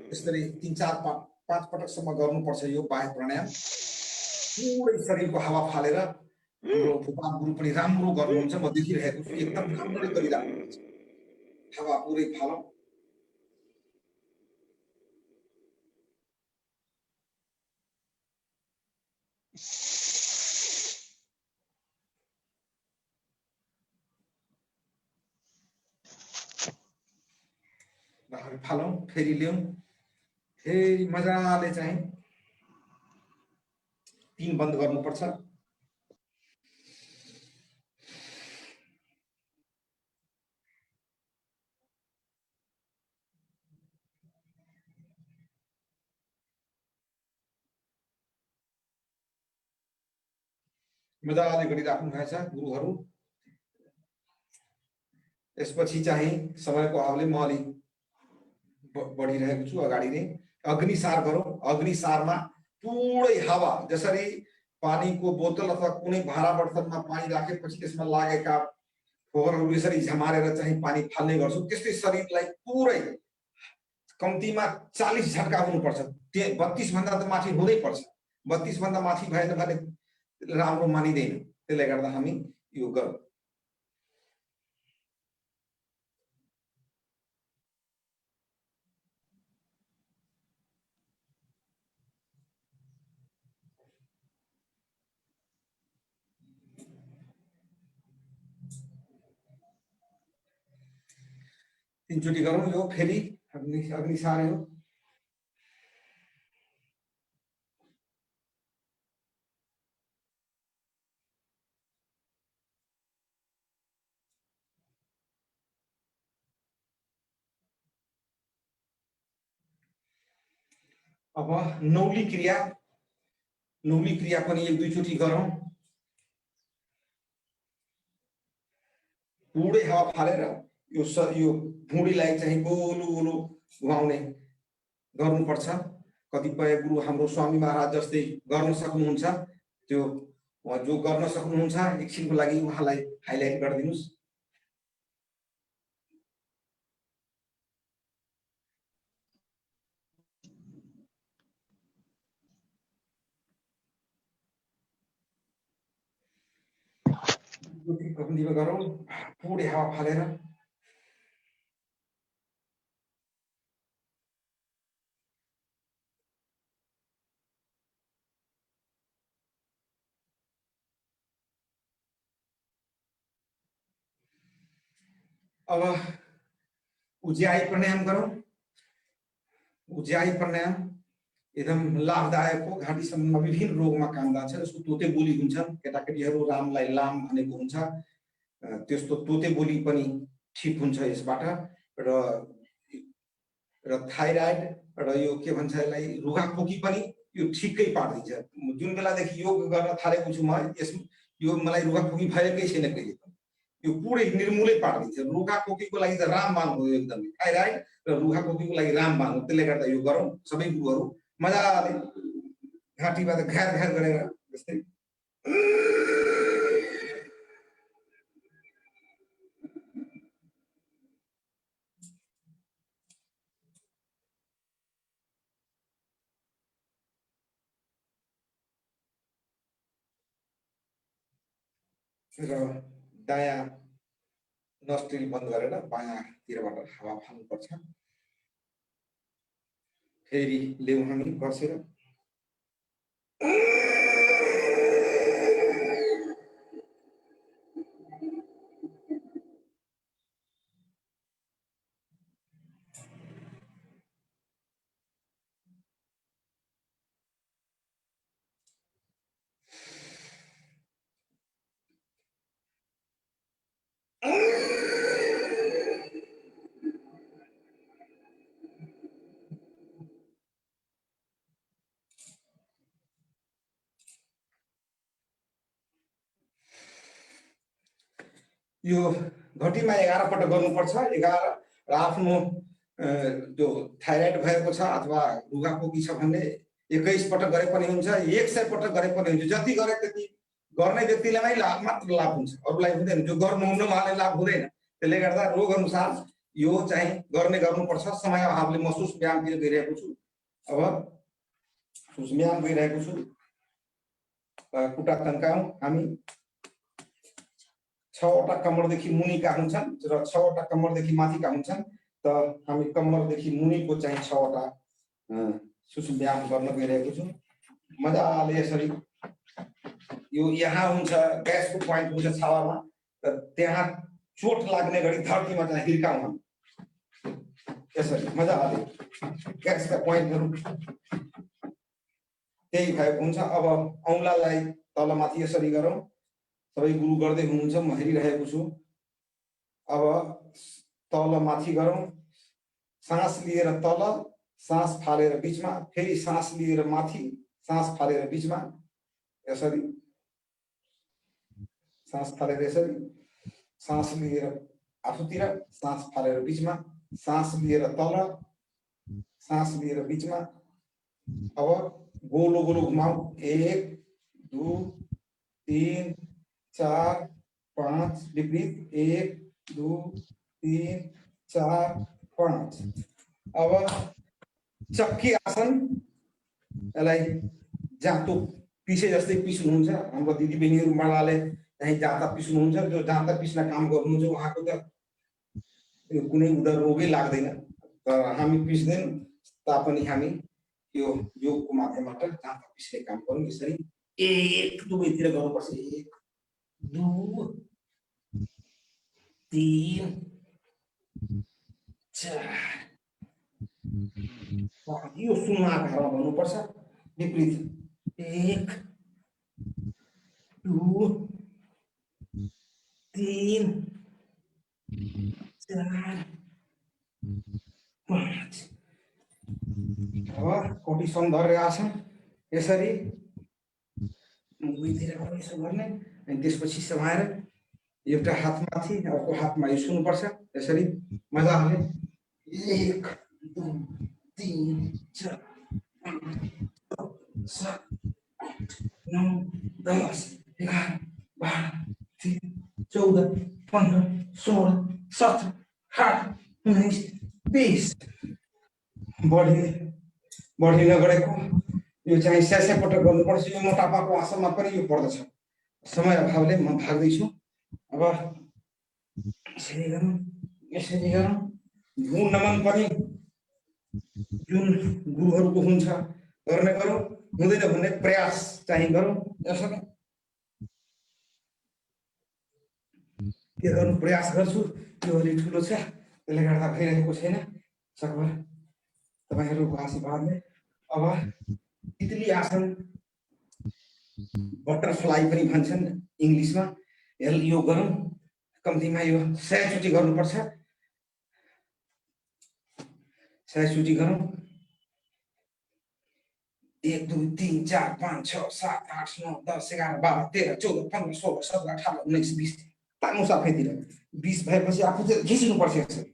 यसरी 3-4-5 पटकसम्म गर्नुपर्छ यो बाह्य प्राणायाम। पुरै शरीरको हावा फालेर हाम्रो भूपाल गुरु पनि राम्रो गर्नुहुन्छ, म देखिरहेको छु, एकदम राम्ररी गरिराख्नु हुन्छ। हावा पुरै फालौँ। फालौँ, फेरि ल्याउँ, फेरि मजाले चाहिँ 3 बन्द गर्नुपर्छ। मजाले गरिराख्नु भएको छ गुरुहरू। यसपछि चाहिँ समयको अभावले म अलि बढिरहेको छु अगाडि नै। अग्निसार गरौँ। अग्निसारमा पुरै हावा, जसरी पानीको बोतल अथवा कुनै भाँडा बर्तनमा पानी राखेपछि त्यसमा लागेका फोहरहरू यसरी झमारेर चाहिँ पानी फाल्ने गर्छौँ, त्यस्तै शरीरलाई पुरै कम्तीमा 40 झट्का हुनुपर्छ। 32 भन्दा त माथि हुनै पर्छ। 32 भन्दा माथि भएन भने राम्रो मानिदैन। त्यसले गर्दा हामी यो गरौँ। तीनचोटि गरौँ यो फेरि अग्नि सार्यो अब नौली क्रिया पनि एक दुईचोटि गरौँ पुरै हावा फालेर यो भुँडीलाई चाहिँ गोलो गोलो घुमाउने गर्नुपर्छ कतिपय गुरु हाम्रो स्वामी महाराज जस्तै गर्न सक्नुहुन्छ त्यो जो गर्न सक्नुहुन्छ एकछिनको लागि उहाँलाई हाइलाइट गरिदिनुस् गरौँ पुरै हावा फालेर अब उज्याई प्राणायाम गरौँ उज्याई प्राणायाम एकदम लाभदायक हो घाँटी सम्बन्धमा विभिन्न रोगमा काम लाग्छ यसको तोते बोली हुन्छ केटाकेटीहरू रामलाई लाम भनेको हुन्छ त्यस्तो तोते बोली पनि ठिक हुन्छ यसबाट र थाइराइड र यो के भन्छ यसलाई रुघाखोकी पनि यो ठिकै पार्दिन्छ जुन बेलादेखि योग गर्न थालेको छु म यो मलाई रुघाखोकी भएकै छैन कहिले पनि यो पुरै निर्मूलै पार्दिन्छ रुघाखोकीको लागि त रामबाण हो एकदमै थाइराइड र रुघाखोकीको लागि रामबाण हो त्यसले गर्दा यो गरौँ सबै गुरुहरू मजाले घाँटीबाट घ्यार घ्यार गरेर जस्तै र दायाँ नस्ट्रिल बन्द गरेर बायाँतिरबाट हावा फाल्नुपर्छ फेरि ल्याउँ हामी बसेर यो घटीमा 11 पटक गर्नुपर्छ 11 र आफ्नो जो थाइराइड भएको छ अथवा रुघाखोकी छ भने 21 पटक गरे पनि हुन्छ 100 पटक गरे पनि हुन्छ जति गरे त्यति गर्ने व्यक्तिलाई मात्र लाभ हुन्छ अरूलाई हुँदैन जो गर्नुहुन्न उहाँलाई लाभ हुँदैन त्यसले गर्दा रोग अनुसार यो चाहिँ गर्नुपर्छ समय अभावले म सुस व्यायामतिर गइरहेको छु अब सुस व्यायाम गइरहेको छु खुट्टा तन्काउँ हामी 6 वटा कम्मरदेखि मुनिका हुन्छन् र 6 वटा कम्मरदेखि माथिका हुन्छन् त हामी कम्मरदेखि मुनिको चाहिँ 6 वटा सुसुम व्यायाम गर्न गइरहेको छु मजाले यसरी यो यहाँ हुन्छ ग्यासको पोइन्ट हुन्छ छावामा त त्यहाँ चोट लाग्ने गरी धरतीमा चाहिँ हिर्काउँ हामी यसरी मजाले ग्यासका पोइन्टहरू त्यही भएको हुन्छ अब औँलालाई तलमाथि यसरी गरौँ सबै गुरु गर्दै हुनुहुन्छ म हेरिरहेको छु अब तल माथि गरौँ सास लिएर तल सास फालेर बीचमा फेरि सास लिएर माथि सास फालेर बीचमा यसरी सास फालेर यसरी सास लिएर आफूतिर सास फालेर बीचमा सास लिएर तल सास लिएर बीचमा अब गोलो गोलो घुमाऊ 1 2 3 4 5 विपरीत 1 2 3 4 5 अब चक्की आसन यसलाई जाँतो पिसे जस्तै पिस्नुहुन्छ हाम्रो दिदीबहिनीहरू मजाले चाहिँ जाँता पिस्नुहुन्छ जो जाँता पिस्न काम गर्नुहुन्छ उहाँको त कुनै उदर रोगै लाग्दैन तर हामी पिस्दैन तापनि हामी यो योगको माध्यमबाट जाँता पिस्ने काम गरौँ यसरी 1 2 तिर गर्नुपर्छ 1 2 3 यो सुनमा आकारमा भन्नुपर्छ विपरीत 1 2 3 4 5 अब कोटी सौन्दर्य आसन यसरी दुईतिर यसो गर्ने अनि त्यसपछि समाएर एउटा हात माथि अर्को हातमा यो छुनुपर्छ यसरी मजाले 1 2 3 4 5 6 7 9 10 11 12 13 14 15 16 17 18 19 20 बढी नगरेको यो चाहिँ स्यास्या पटक गर्नुपर्छ यो मोटापाको आसनमा पनि यो पर्दछ समय अभावले म भाग्दैछु अब यसरी गरौँ भू नमन पनि जुन गुरुहरूको हुन्छ गर्ने गरौँ हुँदैन भन्ने प्रयास चाहिँ गरौँ यसरी के गर्नु प्रयास गर्छु यो अलि ठुलो छ त्यसले गर्दा भइरहेको छैन सकभर तपाईहरुको आशीर्वादले अब तितली आसन बटरफ्लाई पनि भन्छन् इंग्लिशमा यो गरौँ कम्तीमा यो 100 चोटी गर्नुपर्छ 100 चोटी गरौँ 1 2 3 4 5 6 7 8 9 10 11 12 13 14 15 16 17 18 19 20 तान्नु साफैतिर 20 भएपछि आफू चाहिँ घिच्नु पर्छ यसरी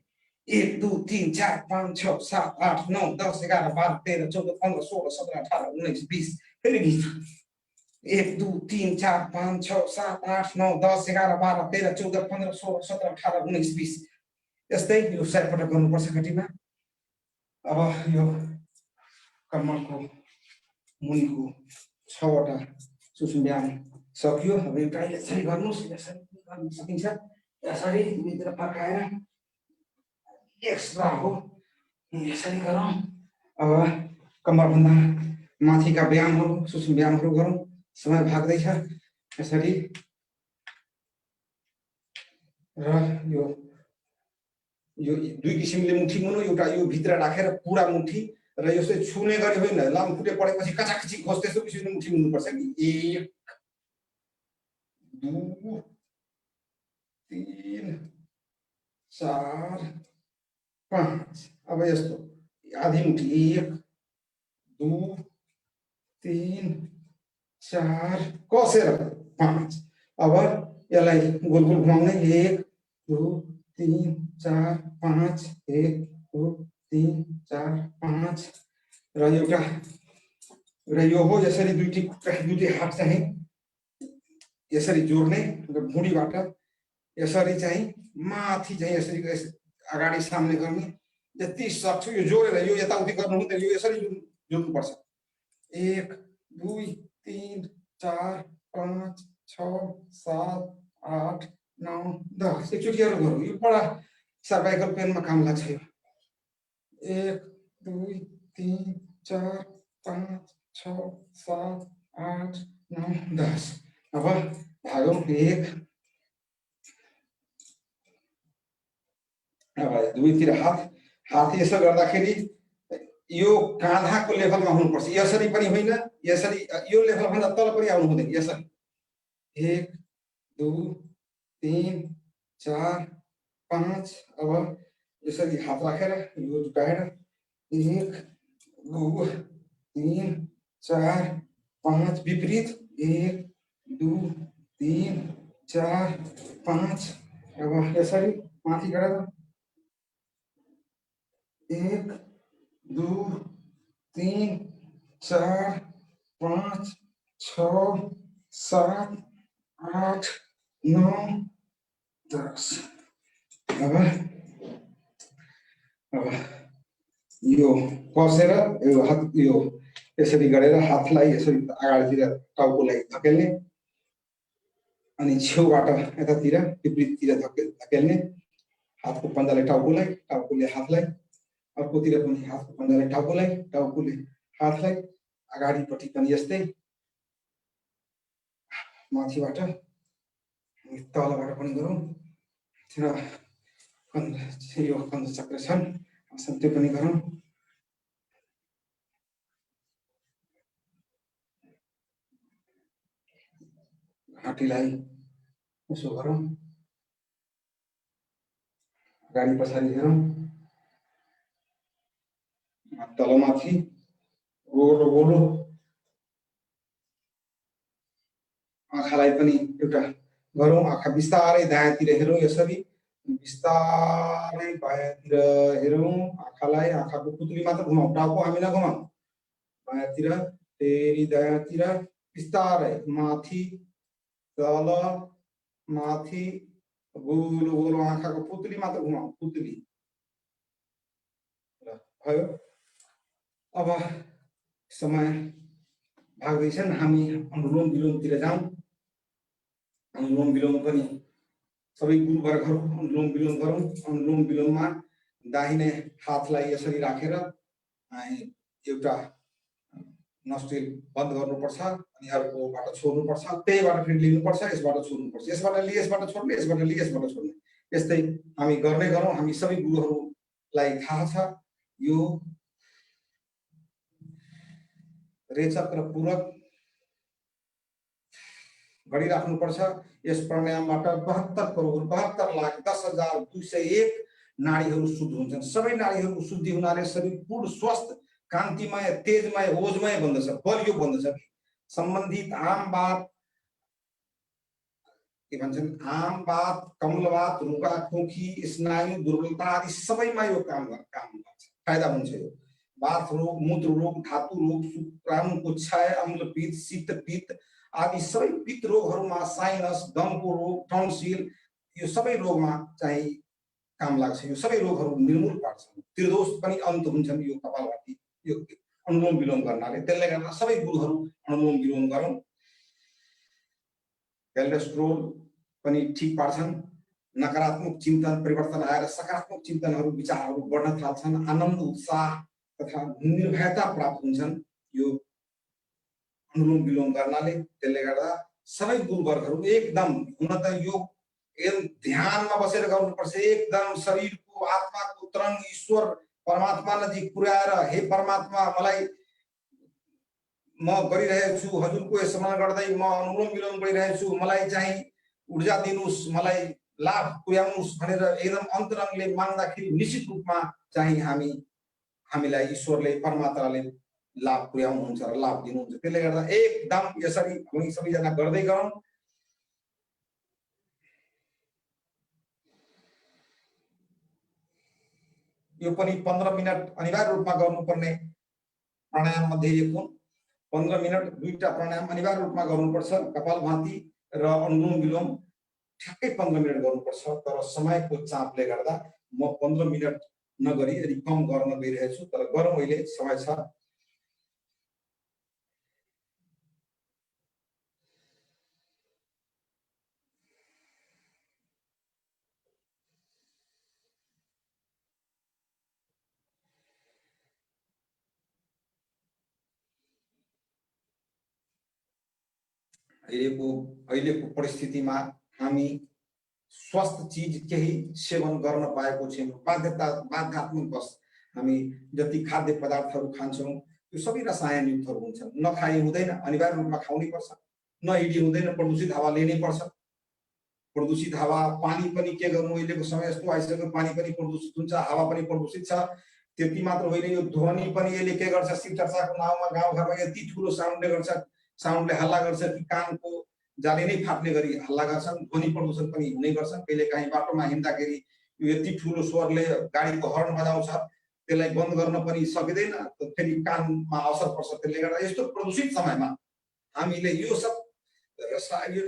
1 2 3 4 5 6 7 8 9 10 11 12 13 14 15 16 17 18 19 20 फेरि घिच्नु 1 2 3 4 5 6 7 8 9 10 11 12 13 14 15 16 17 18 19 20 यस्तै यो 100 पटक गर्नुपर्छ घटीमा अब यो कम्मरको मुनिको 6 वटा सुसुम व्यायाम सक्यो अब एउटा यसरी गर्नुस् यसरी गर्न सकिन्छ यसरी दुईतिर फर्काएर एक्स्ट्रा हो यसरी गरौँ अब कम्मरभन्दा माथिका व्यायामहरू सुसुम व्यायामहरू गरौँ समय भाग्दैछ यसरी र यो दुई किसिमले मुठी मुनो एउटा यो भित्र राखेर पुरा मुठी र यसै छुने गरी होइन लामखुट्टे पडेपछि कचाकची खोज त्यस्तो किसिमले मुठी मुन्नु पर्छ नि 1 2 3 4 5 अब यस्तो आधी मुठी 1 2 3 4 कसेर 5 अब यसलाई गोल गोल घुमाउने 1 2 3 4 5 1 2 3 4 5 र एउटा यो हो यसरी दुईटी हात चाहिँ यसरी जोड्ने र भुँडीबाट यसरी चाहिँ माथि चाहिँ यसरी अगाडि सामने गर्ने जति सक्छु यो जोडेर यो यताउति गर्नु हुँदैन यो यसरी जोड्नु पर्छ 1 2 3 4 5 6 7 8 9 10 एकचोटिहरू गरौँ यो बडा सर्भाइकल पेनमा काम लाग्छ यो 1 2 3 4 5 6 7 8 9 10 अब भागौँ 1 अब दुईतिर हात यसो गर्दाखेरि यो काँधाको लेभलमा हुनुपर्छ यसरी पनि होइन यसरी यो लेभल भन्दा तल पनि आउनु हुँदैन यसरी 1 2 3 4 5 अब यसरी हात राखेर यो झुकाएर 1 2 3 4 5 विपरीत 1 2 3 4 5 अब यसरी माथि गरेर 1 2 3 4 5 6 7 8 9 10 अब यो कसेर यो हात यो यसरी गरेर हातलाई यसरी अगाडितिर टाउकोलाई धकेल्ने अनि छेउबाट यतातिर विपरीततिर धकेल्ने हातको पन्जाले टाउकोले हातलाई अर्कोतिर पनि हातको पन्जाले टाउकोले हातलाई अगाडिपट्टि पनि यस्तै माथिबाट तलबाट पनि गरौँ र यो कन्द चक्र छन् आसन त्यो पनि गरौँ। घाँटीलाई यसो गरौँ, अगाडि पछाडि हेरौँ, तलमाथि गोलो गोलो। आँखालाई पनि एउटा गरौँ, आँखा बिस्तारै दायाँतिर हेरौँ, यसरी बिस्तारै बायाँतिर हेरौँ आँखालाई। आँखाको पुतली मात्र घुमाऊ, टाउको हामी नघुमाऊ। बायाँतिर फेरि दायाँतिर बिस्तारै माथि तल माथि गोलो गोलो आँखाको पुतली मात्र घुमाऊ, पुतली। भयो। अब समय भाग्दैछन्, हामी अनुलोम विलोमतिर जाउँ। अनुलोम विलोम पनि सबै गुरुवर्गहरू अनुलोम विलोम गरौँ। अनुलोम विलोममा दाहिने हातलाई यसरी राखेर एउटा नस्ट्रिल बन्द गर्नुपर्छ अनि अर्कोबाट छोड्नुपर्छ, त्यहीबाट फेरि लिनुपर्छ, यसबाट छोड्नुपर्छ, यसबाट लिए यसबाट छोड्ने, यसबाट लिए यसबाट छोड्ने। यस्तै हामी गर्दै गरौँ। हामी सबै गुरुहरूलाई थाहा छ यो रेचक र पूरक गरिराख्नुपर्छ। यस प्राणायामबाट 72,72,10,201 नाडीहरू शुद्ध हुन्छन्। सबै नाडीहरू शुद्धि हुनाले शरीर पूर्ण स्वस्थ कान्तिमय तेजमय ओजमय बन्दछ, बलियो बन्दछ। सम्बन्धित आमवात के भन्छन्, आमवात, कमलवात, रुगा खोकी, स्नायु दुर्बलता आदि सबैमा यो काम गर्छ, फाइदा हुन्छ। यो वात रोग, मूत्र रोग, धातु रोग, शुक्राणुको क्षय, अम्लपित्त, शीतपित्त आदि सबै पित्त रोगहरूमा, साइनस, दमको रोग, टन्सिल, यो सबै रोगमा चाहिँ काम लाग्छ। यो सबै रोगहरू निर्मूल पार्छ। त्रिदोष पनि अन्त हुन्छन् यो कपालभाती, यो अनुलोम विलोम गर्नाले। त्यसले गर्दा सबै गुरुहरू अनुलोम विलोम गरौँ। कोलेस्ट्रोल पनि ठीक पार्छन्। नकारात्मक चिन्तन परिवर्तन आएर सकारात्मक चिन्तनहरू विचारहरू बढ्न थाल्छन्। आनन्द उत्साह तथा निर्भयता प्राप्त हुन्छन् यो अनुलोम विलोम गर्नाले। त्यसले गर्दा सबै गुरुवर्गहरू एकदम हुन त यो एकदम ध्यानमा बसेर गर्नुपर्छ। एकदम शरीरको आत्माको तरंग ईश्वर परमात्मा नजिक पुर्याएर, हे परमात्मा मलाई म गरिरहेको छु, हजुरको स्मरण गर्दै म अनुलोम विलोम गरिरहेको छु, मलाई चाहिँ ऊर्जा दिनुस्, मलाई लाभ पुर्याउनुस् भनेर एकदम अन्तरङ्गले माग्दाखेरि निश्चित रूपमा चाहिँ हामीलाई ईश्वरले परमात्माले लाभ पुर्याउनुहुन्छ र लाभ दिनुहुन्छ। त्यसले गर्दा एकदम यसरी हामी सबैजना गर्दै गरौँ। यो पनि 15 मिनट अनिवार्य रूपमा गर्नुपर्ने प्राणायाम मध्ये एक हो। 15 मिनट दुईटा प्राणायाम अनिवार्य रूपमा गर्नुपर्छ। कपालभाती र अनुलोम विलोम ठ्याक्कै 15 मिनट गर्नुपर्छ। तर समयको चापले गर्दा म 15 मिनट नगरी यदि कम गर्न गइरहेछु, तर गरौँ, अहिले समय छ। अहिलेको परिस्थितिमा हामी स्वस्थ चीज केही सेवन गर्न पाएको छैनौँ। बाध्यात्मक बस हामी जति खाद्य पदार्थहरू खान्छौँ त्यो सबै रसायनयुक्तहरू हुन्छन्। नखाइ हुँदैन, अनिवार्य रूपमा खाउनै पर्छ। नहिडी हुँदैन, प्रदूषित हावा लिनै पर्छ। प्रदूषित हावा, पानी पनि के गर्नु, अहिलेको समय यस्तो आइसक्यो, पानी पनि प्रदूषित हुन्छ, हावा पनि प्रदूषित छ। त्यति मात्र होइन, यो ध्वनि पनि यसले के गर्छ, शिवचर्चाको नाउँमा गाउँघरमा यति ठुलो साउन्डले गर्छ, साउन्डले हल्ला गर्छ कि कानको जाली नै फाट्ने गरी हल्ला गर्छन्। ध्वनि प्रदूषण पनि हुने गर्छन्। कहिले काहीँ बाटोमा हिँड्दाखेरि यो यति ठुलो स्वरले गाडीको हर्न बजाउँछ, त्यसलाई बन्द गर्न पनि सकिँदैन, फेरि कानमा असर पर्छ। त्यसले गर्दा यस्तो प्रदूषित समयमा हामीले यो सब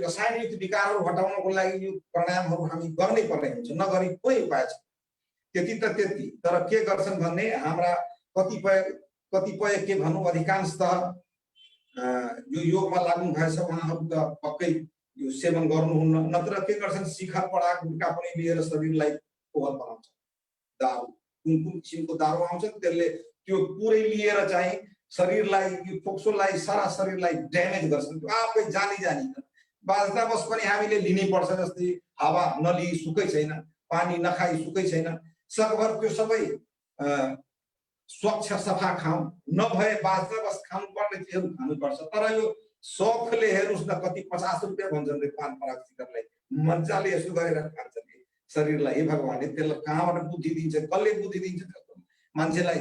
रसायनयुक्त विकारहरू हटाउनको लागि यो प्राणायामहरू हामी गर्नै पर्ने हुन्छ। नगरी कुनै उपाय छ? त्यति त त्यति। तर के गर्छन् भन्ने हाम्रा कतिपय के भनौँ, अधिकांशतः यो योगमा लाग्नु भएछ उहाँहरू त पक्कै यो सेवन गर्नुहुन्न। नत्र के गर्छन्, शिखर पडा गुटका पनि लिएर शरीरलाई फोहर बनाउँछ। दारू, कुन किसिमको दारू आउँछ, त्यसले त्यो पुरै लिएर चाहिँ शरीरलाई, यो फोक्सोलाई, सारा शरीरलाई ड्यामेज गर्छन्। त्यो आफै जानी बाँच्दा बस पनि हामीले लिनै पर्छ। जस्तै हावा नलिई सुकै छैन, पानी नखाई सुकै छैन, सकभर त्यो सबै स्वच्छ सफा खाऊ, नभए बाँच्न बस खानु पर्ने चिजहरू खानुपर्छ। तर यो शौखले हेर्नुहोस् न, कति 50 रुपियाँ भन्छन् रे पान पराग सिकरलाई, मजाले यसो गरेर खान्छन् कि शरीरलाई। हे भगवान्, त्यसलाई कहाँबाट बुद्धि दिन्छ, कसले बुद्धि दिन्छ मान्छेलाई,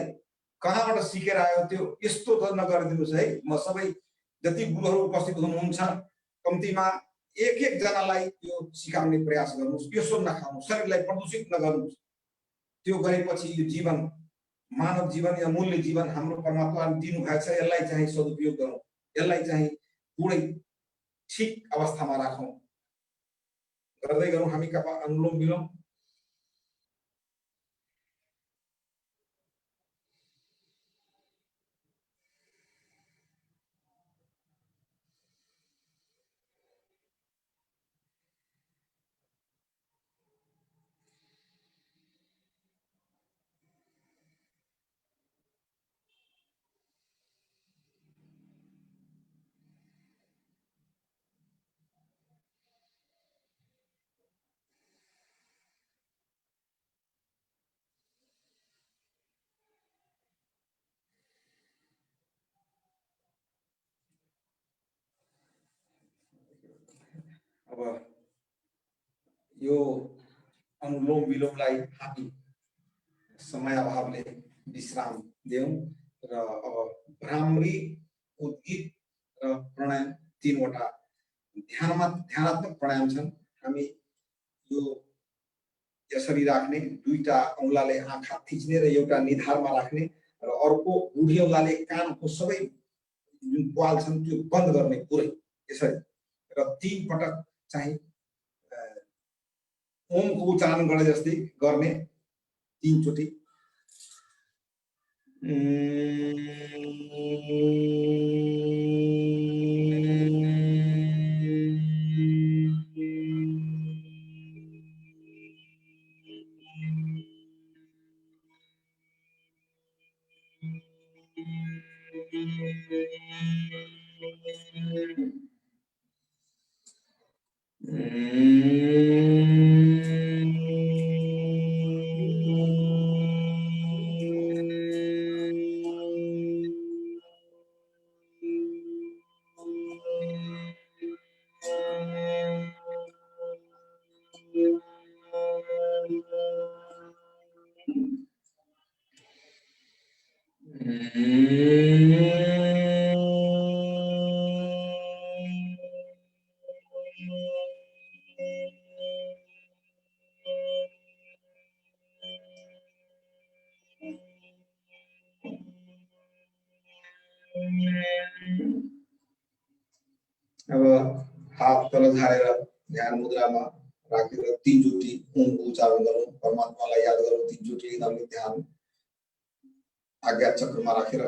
कहाँबाट सिकेर आयो त्यो? यस्तो त नगरिदिनुहोस् है। म सबै जति गुरुहरू उपस्थित हुनुहुन्छ, कम्तीमा एक जनालाई यो सिकाउने प्रयास गर्नुहोस्, यसो नखाउनु, शरीरलाई प्रदूषित नगर्नुहोस्। त्यो गरेपछि यो जीवन, मानव जीवन या मूल्य जीवन हाम्रो परमात्माले दिनुभएको छ, यसलाई चाहिँ सदुपयोग गरौँ, यसलाई चाहिँ पुरै ठिक अवस्थामा राखौँ। गर्दै गरौँ हामी अनुलोम विलोम। अब यो अनुलोम विलोमलाई हामी समय अभावले विश्राम दियौं र अब भ्रामरी, उद्गीत र प्राणायाम, तीनवटा ध्यानात्मक प्राणायाम छन्। हामी यो यसरी राख्ने, दुईटा औंलाले आँखा थिच्ने र एउटा निधारमा राख्ने र अर्को बुढी औंलाले कानको सबै जुन प्वाल छन् त्यो बन्द गर्ने पुरै यसरी, र 3 पटक चाहिँ ओमको उच्चारण गरे जस्तै गर्ने 3 चोटी। अब हात तल झारेर ध्यान मुद्रामा राखेर 3 चोटी ओमको उच्चारण गरौँ, परमात्मालाई याद गरौँ 3 चोटी एकदमै ध्यान आज्ञा चक्रमा राखेर।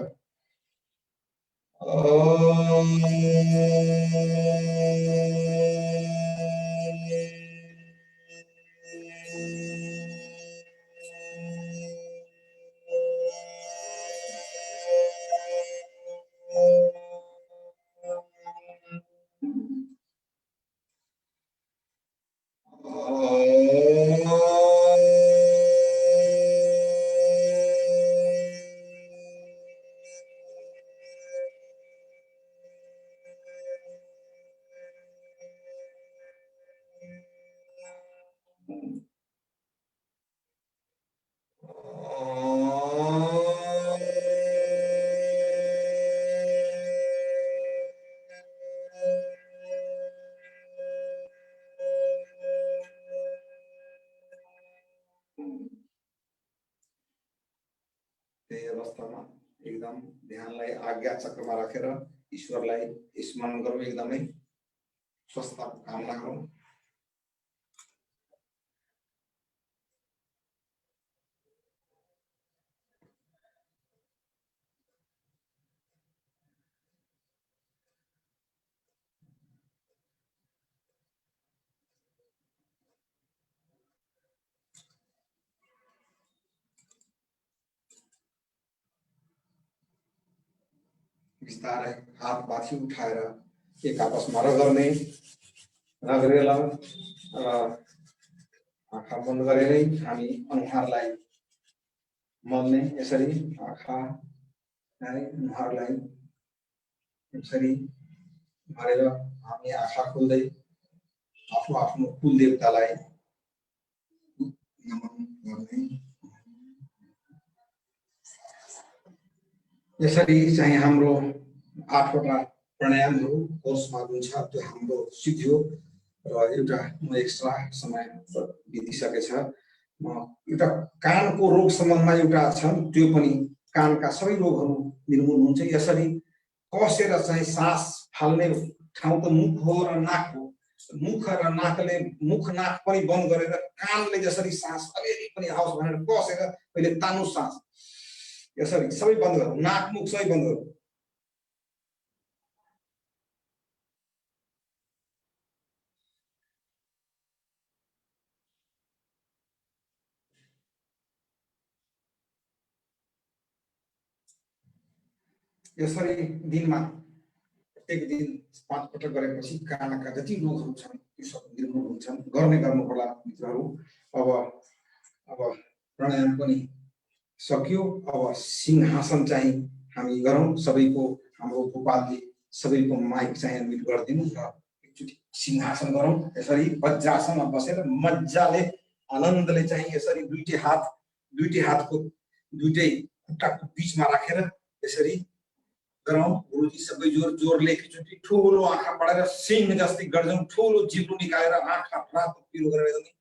त्यही अवस्थामा एकदम ध्यानलाई आज्ञा चक्रमा राखेर ईश्वरलाई स्मरण गरौँ, एकदमै स्वस्थताको कामना गरौँ। बिस्तारै हात माथि उठाएर एक आपसमा रगर्ने, रगरेर आँखा बन्द गरेरै हामी अनुहारलाई मल्ने, यसरी आँखा अनुहारलाई यसरी गरेर हामी आँखा खोल्दै आफ्नो आफ्नो कुल देवतालाई नमन गर्ने। यसरी चाहिँ हाम्रो 8वटा प्राणायामहरू कोर्समा जुन छ त्यो हाम्रो सिद्धियो र एउटा म एक्स्ट्रा समय बितिसकेछ। म एउटा कानको रोग सम्बन्धमा एउटा छ त्यो पनि कानका सबै रोगहरू निर्मूल हुन्छ। यसरी कसेर चाहिँ सास फाल्ने ठाउँ त मुख हो र नाक हो। मुख र नाकले मुख नाक पनि बन्द गरेर कानले जसरी सास अलिअलि पनि आओस् भनेर कसेर पहिले तान्नु सास, यसरी सबै बन्द गरौँ, नाक मुख सबै बन्द गरौँ। यसरी दिनमा प्रत्येक दिन 5 पटक गरेपछि कानका जति रोगहरू छन् ती सब निर्मूल हुन्छन्। गर्नु होला मित्रहरू। अब प्राणायाम पनि सक्यो। अब सिंहासन चाहिँ हामी गरौँ। सबैको हाम्रो गोपालले सबैको माइक चाहिँ अनम्युट गरिदिनु र एकचोटि सिंहासन गरौँ। यसरी वज्रासनमा बसेर मजाले आनन्दले चाहिँ यसरी दुईटै हातको दुईटै खुट्टाको बीचमा राखेर यसरी गरौँ। गुरुजी सबै जोरले एकचोटि ठुलो आँखा बढाएर सिंह जस्तै गर्छौँ। ठुलो जिब्रो निकालेर आँखा रातो पिरो गरेर पनि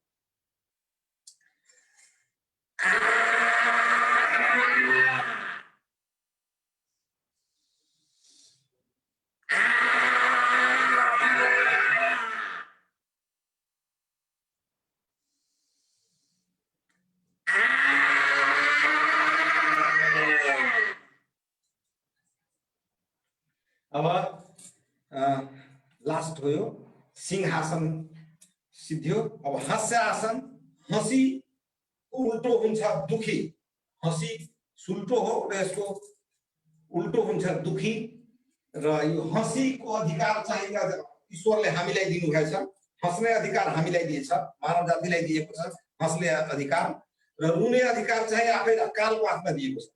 अब लास्ट हो यो सिंहासन सिद्धियो। अब हास्यासन, हँसी उल्टो हुन्छ दुखी, हँसी सुल्टो हो र यसको उल्टो हुन्छ दुखी। र यो हँसीको अधिकार चाहिँ ईश्वरले हामीलाई दिनुभएछ। हँस्ने अधिकार हामीलाई दिएछ, मानव जातिलाई दिएको छ हँस्ने अधिकार। र रुने अधिकार चाहिँ आफै कालको हातमा दिएको छ।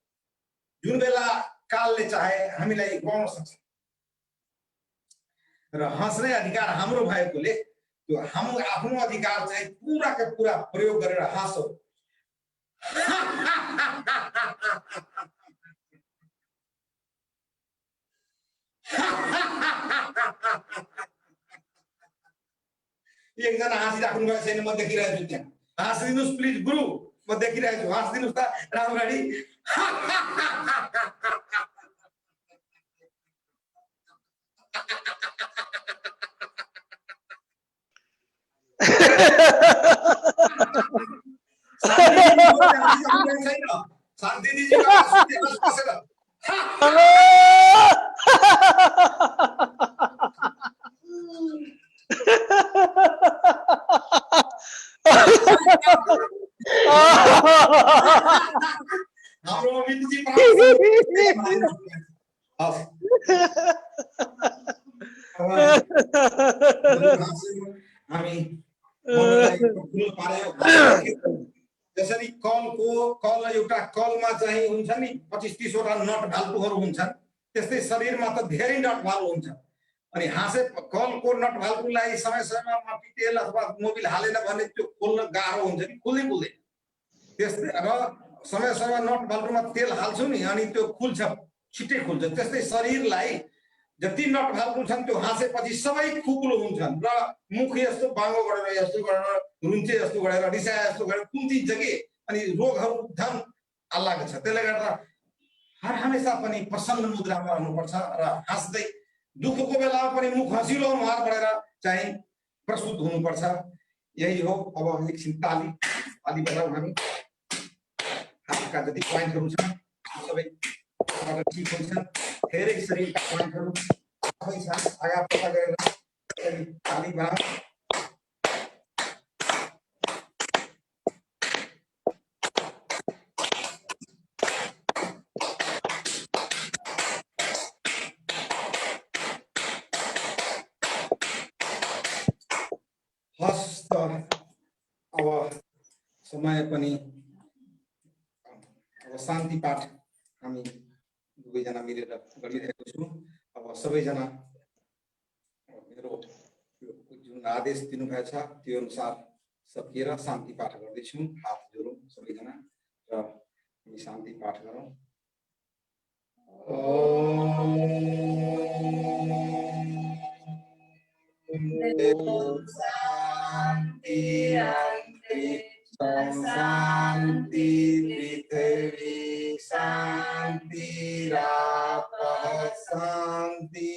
जुन बेला कालले चाहे हामीलाई गर्न सक्छ। र हँस्ने अधिकार हाम्रो भएकोले त्यो हाम्रो आफ्नो अधिकार चाहिँ पुराका पुरा प्रयोग गरेर हाँसौँ। एकजना हाँसिराख्नु भएको छैन, म देखिरहेको छु त्यहाँ। हाँसिदिनुहोस् प्लिज गुरु, म देखिरहेको छु, हाँसिदिनुहोस् त राम्ररी। शान्ति दीजिए हाम्रो अमितजी हामी जसरी कल एउटा कलमा चाहिँ हुन्छ नि 25-30 वटा नट भाल्पुहरू हुन्छन्, त्यस्तै शरीरमा त धेरै नट भाल्पु हुन्छ। अनि हाँसे कलको नट भाल्पुलाई समय समयमा मट्टी तेल अथवा मोबिल हालेन भने त्यो खोल्न गाह्रो हुन्छ नि, खुल्दैन। त्यस्तै र समय समयमा नट भाल्पुमा तेल हाल्छौँ नि अनि त्यो खुल्छ, छिट्टै खुल्छ। त्यस्तै शरीरलाई जति नट भाल्पु छन् त्यो हाँसेपछि सबै खुकुलो हुन्छन् र मुख यस्तो बाङ्गो गरेर यस्तो गरेर रुन्चे यस्तो गरेर रिसाए यस्तो गरेर कुन्तिन्छ कि अनि रोगहरू झन् अल्लाको छ। त्यसले गर्दा हर हमेशा पनि प्रसन्न मुद्रामा रहनुपर्छ र हाँस्दै दुःखको बेलामा पनि मुख हँसिलो अनुहार बढेर चाहिँ प्रस्तुत हुनुपर्छ। यही हो। अब एकछिन ताली बजाउँ हामी। हातका जति पोइन्टहरू छन् सबै ठीक हुन्छ। धेरै शरीरका पोइन्टहरू सबै छ, आगा पता गरेर ताली बजाउँ। हस्त अब समय पनि अब शान्ति पाठ हामी दुवैजना मिलेर गरिरहेको छु। अब सबैजना मेरो जुन आदेश दिनुभएछ त्यो अनुसार सकिएर शान्ति पाठ गर्दैछौँ। हात जोडौँ सबैजना र हामी शान्ति पाठ गरौँ। शान्ति शान्ति पृथ्वी शान्तिरापः शान्ति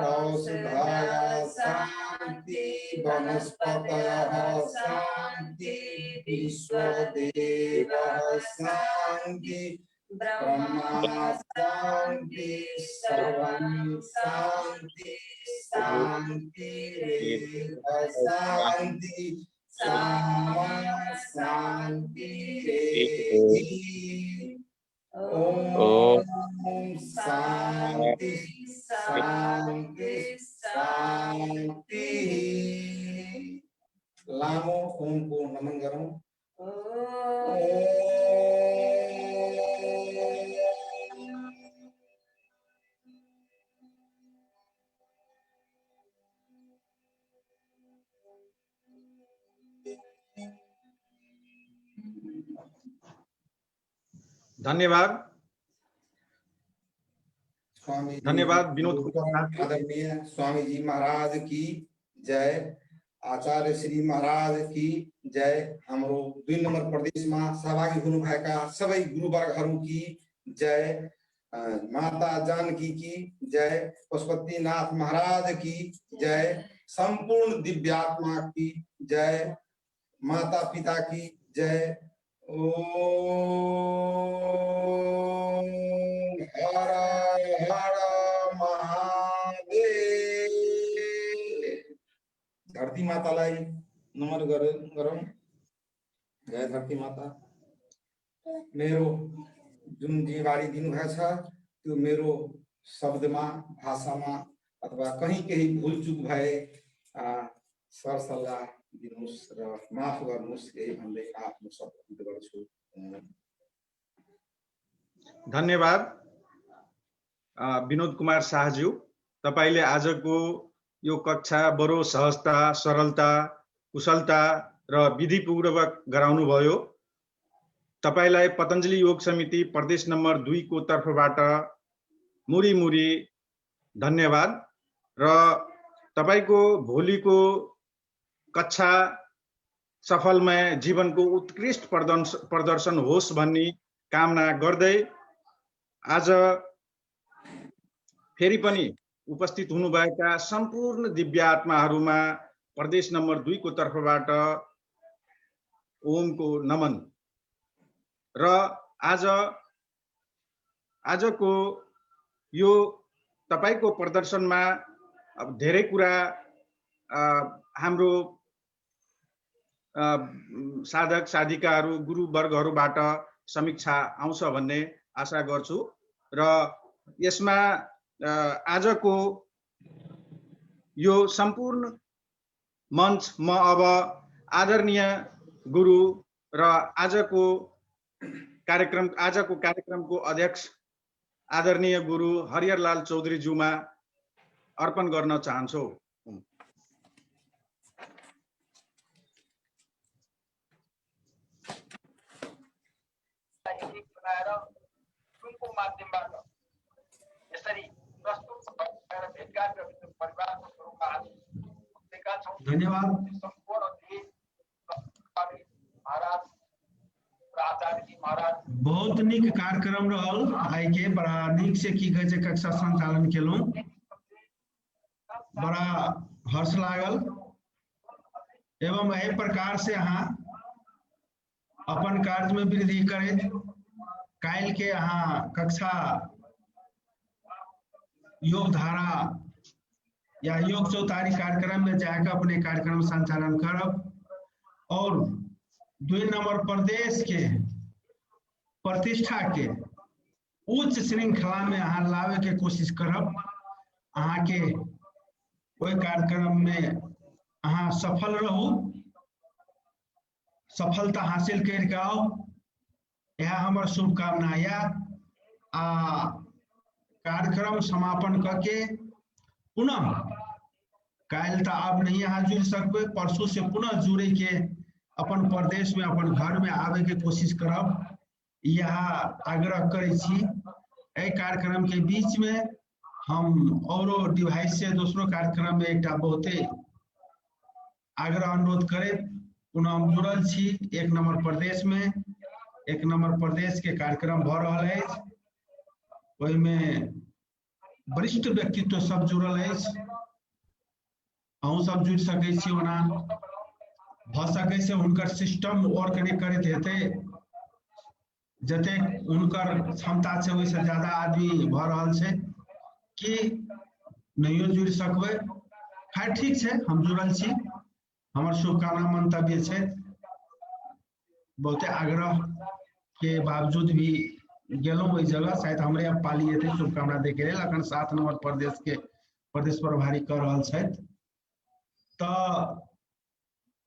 औषधयः शान्ति वनस्पतयः शान्ति विश्वदेवः शान्ति ब्रह्मा शान्ति सर्वं शान्ति शान्तिरेव शान्ति सामा शान्तिरेधि। ॐ शान्ति शान्ति शान्ति। लामो ओम को नमन गरौँ। धन्यवाद स्वामी धन्यवाद विनोद। आदरणीय स्वामी जी महाराज की जय। आचार्य श्री महाराज की जय। हाम्रो 2 नम्बर प्रदेशमा सहभागी हुनुभएका सबै गुरुवर्गहरू की जय। माता जानकी की जय। पशुपतिनाथ महाराज की जय। संपूर्ण दिव्यात्मा की जय। माता पिता की जय। ओम हर हर महादेव। धरती मातालाई नमन गरौँ। जय धरती माता। मेरो जुन जिम्मेवारी दिनुभएछ त्यो मेरो शब्दमा भाषामा अथवा कहीँ भुलचुक भए सरसल्लाह दिनुहोस् र माफ गर्नुहोस्। यही भन्दै आफ्नो शब्द अन्त गर्छु। धन्यवाद विनोद कुमार शाहज्यू। तपाईले आजको यो कक्षा बडो सहजता सरलता कुशलता र विधिपूर्वक गराउनु भयो। तपाईलाई पतञ्जलि योग समिति प्रदेश नम्बर 2 को तर्फबाट मुरी मुरी धन्यवाद र तपाईको भोलिको कक्षा सफलमय जीवनको उत्कृष्ट प्रदर्शन होस् भन्ने कामना गर्दै आज फेरि पनि उपस्थित हुनुभएका सम्पूर्ण दिव्यात्माहरूमा प्रदेश नम्बर 2 को तर्फबाट ओमको नमन र आजको यो तपाईको प्रदर्शनमा अब धेरै कुरा हाम्रो साधक साधिकाहरू गुरुवर्गहरूबाट समीक्षा आउँछ भन्ने आशा गर्छु र यसमा आजको यो सम्पूर्ण मञ्च म अब आदरणीय गुरु र आजको कार्यक्रमको अध्यक्ष आदरणीय गुरु हरिहरलाल चौधरीज्यूमा अर्पण गर्न चाहन्छु। धन्यवाद बहुत निक कार्यक्रम रहल। आई के बड़ा निक से की कहे छै कक्षा संचालन केलहुं। बड़ा हर्ष लागल एवं एहि प्रकार से अहाँ अपन कार्य में वृद्धि करैत काल्हि के अहाँ कक्षा योग धारा या योग चौतारी कार्यक्रम में जाकर अपने कार्यक्रम संचालन करब और 2 नंबर प्रदेश के प्रतिष्ठा के उच्च श्रृंखला में अहाँ लावे के कोशिश करब। अहाँ के ओहि कार्यक्रम में अहाँ सफल रहू। सफलता हासिल करके आओ, यह हमार शुभकामना या कार्यक्रम समापन करके पुनः काल तो अब नहीं यहाँ जुड़ सकबे, परसों से पुनः जुड़े के अपन प्रदेश में अपन घर में आवे के कोशिश करब, यह आग्रह करे छी। ए कार्यक्रम के बीच में हम और डिवाइस से दूसरों कार्यक्रम में एक बहुते आग्रह अनुरोध करे, पुनः हम जुड़ल छी 1 नंबर प्रदेश में। 1 नंबर प्रदेश के कार्यक्रम भ रहा है, वही में वरिष्ठ व्यक्तित्व सब जुड़ल है, अहूँ सब जुड़ सके छी, ओना भ सके से उनकर सिस्टम वर्क नहीं करते हेते, जते उनकर क्षमता से वैसे ज्यादा आदमी भ रहल छे कि नहीं जुड़ सकबे। खैर ठीक है, हम जुड़ल छी, हमार शुभकामना मंतव्य है। बहुते आग्रह के बावजूद भी गेलों वही जगह, शायद हमरे अब पाली थे शुभकामना दे के लेल। अखन 7 नंबर प्रदेश के प्रदेश प्रभारी कर रहल छथि। तो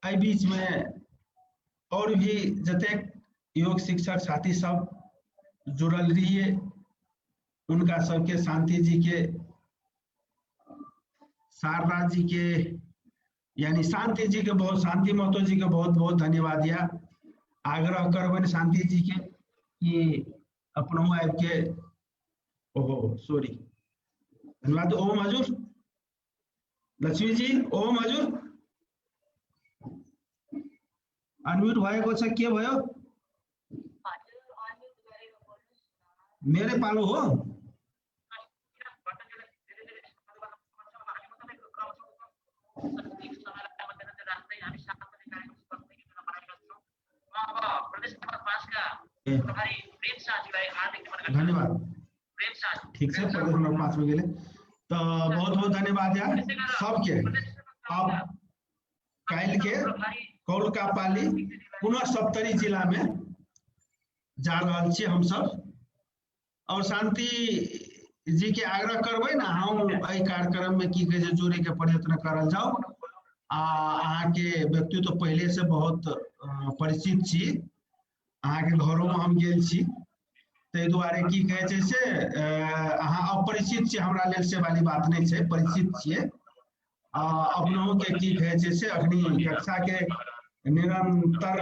एहि बीच में और भी जते योग शिक्षक साथी सब जुड़ल रहिए, उनका सबके शांति जी के, शारदा जी के, यानी शांति जी के बहुत, शांति महतो जी के बहुत बहुत धन्यवाद। या आग्रह करबन शांति जी के कि अपनों आबि के, ओहो सॉरी, धन्यवाद। ओम हजूर, लक्ष्मी जी ओम हजूर, अनम्यूट भएको छ, के भयो? मेरे पालो हो? धन्यवाद, ठीक है, प्रदेश नंबर 5 में गेले तो बहुत बहुत धन्यवाद यार सबके। अब काल के कौलका पाली पुनः सप्तरी जिला में जा रहल छी हम सब, और शांति जी के आग्रह करबे ना हम एहि कार्यक्रम में की कहे जोड़े के प्रयत्न करल जाओ। अहाँ के व्यक्ति तो पहले से बहुत परिचित छी, अहाँ के घरों में हम गेल छी, ताहि दुआरे की कहे छै से अहाँ अपरिचित छी, हमरा लेल से वाली बात नहीं छै, परिचित छियै। अपनों के की कहे छै से अखनी कक्षा के निरंतर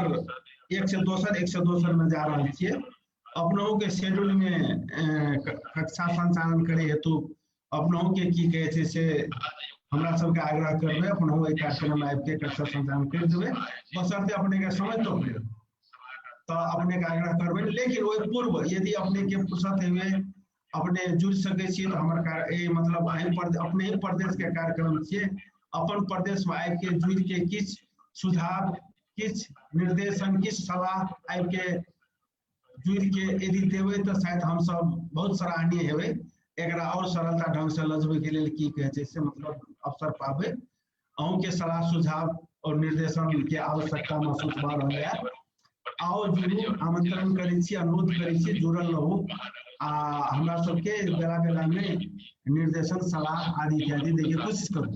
एक से दोसर में जा रहे छियै। अपनों के शेड्यूल में कक्षा संचालन करे हेतु अपनों के की कहे छै से हमरा सबके आग्रह करबे, अपनों एहि कार्यक्रम में आबि के कक्षा संचालन कर देबे, बशर्ते अपने के समय तो अपने का आग्रह करबे। लेकिन वही पूर्व यदि अपने के फुर्सत हुए अपने जुड़ सके छी तो हमारे मतलब अपने ही प्रदेश के कार्यक्रम छे, अपन प्रदेश में आबि के जुड़ के किछ सुझाव, किछ निर्देशन, किछ सलाह आबि के जुड़ के यदि देवे तो शायद हम सब बहुत सराहनीय हेबे, एकरा और सरलता ढंग से लजबे के लिए की कहे छै से मतलब अवसर पाबे। अहूँ के सलाह सुझाव और निर्देशन के आवश्यकता महसूस भ रहल है। आओ जुड़ू, आमंत्रण करै छी, अनुरोध करै छी, जुड़ल रहू। हमरा सबके बेला बेला में निर्देशन, सलाह आदि इत्यादि देके कोशिश करू।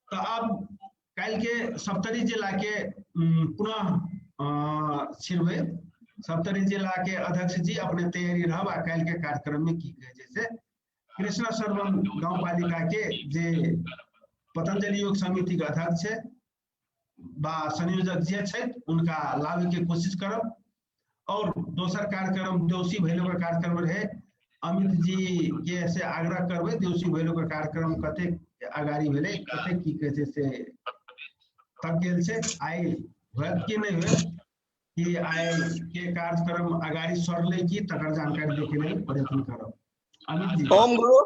तो अब कल के सप्तरी जिला के पुनः छिड़बे, सप्तरी जिला के अध्यक्ष जी अपने तैयारी रहब। कल के कार्यक्रम में की कहे जैसे कृष्णा सरवन गाँव पालिका के जे पतंजलि योग समिति के अध्यक्ष है बा संयोजक जे छै उनका लाभ के कोशिश करब। और दोसर कार्यक्रम देवसी भैलो का कार्यक्रम रहे, अमित जी के से आग्रह करबे देवसी भैलो का कार्यक्रम कते आगारी भेले, कते की कहे छै से तक गेल छै, आइ होत कि नहीं होत कि आइ के कार्यक्रम आगारी सरले की तकर जानकारी देखे लेल प्रयत्न करब। अमित जी ओम गुरु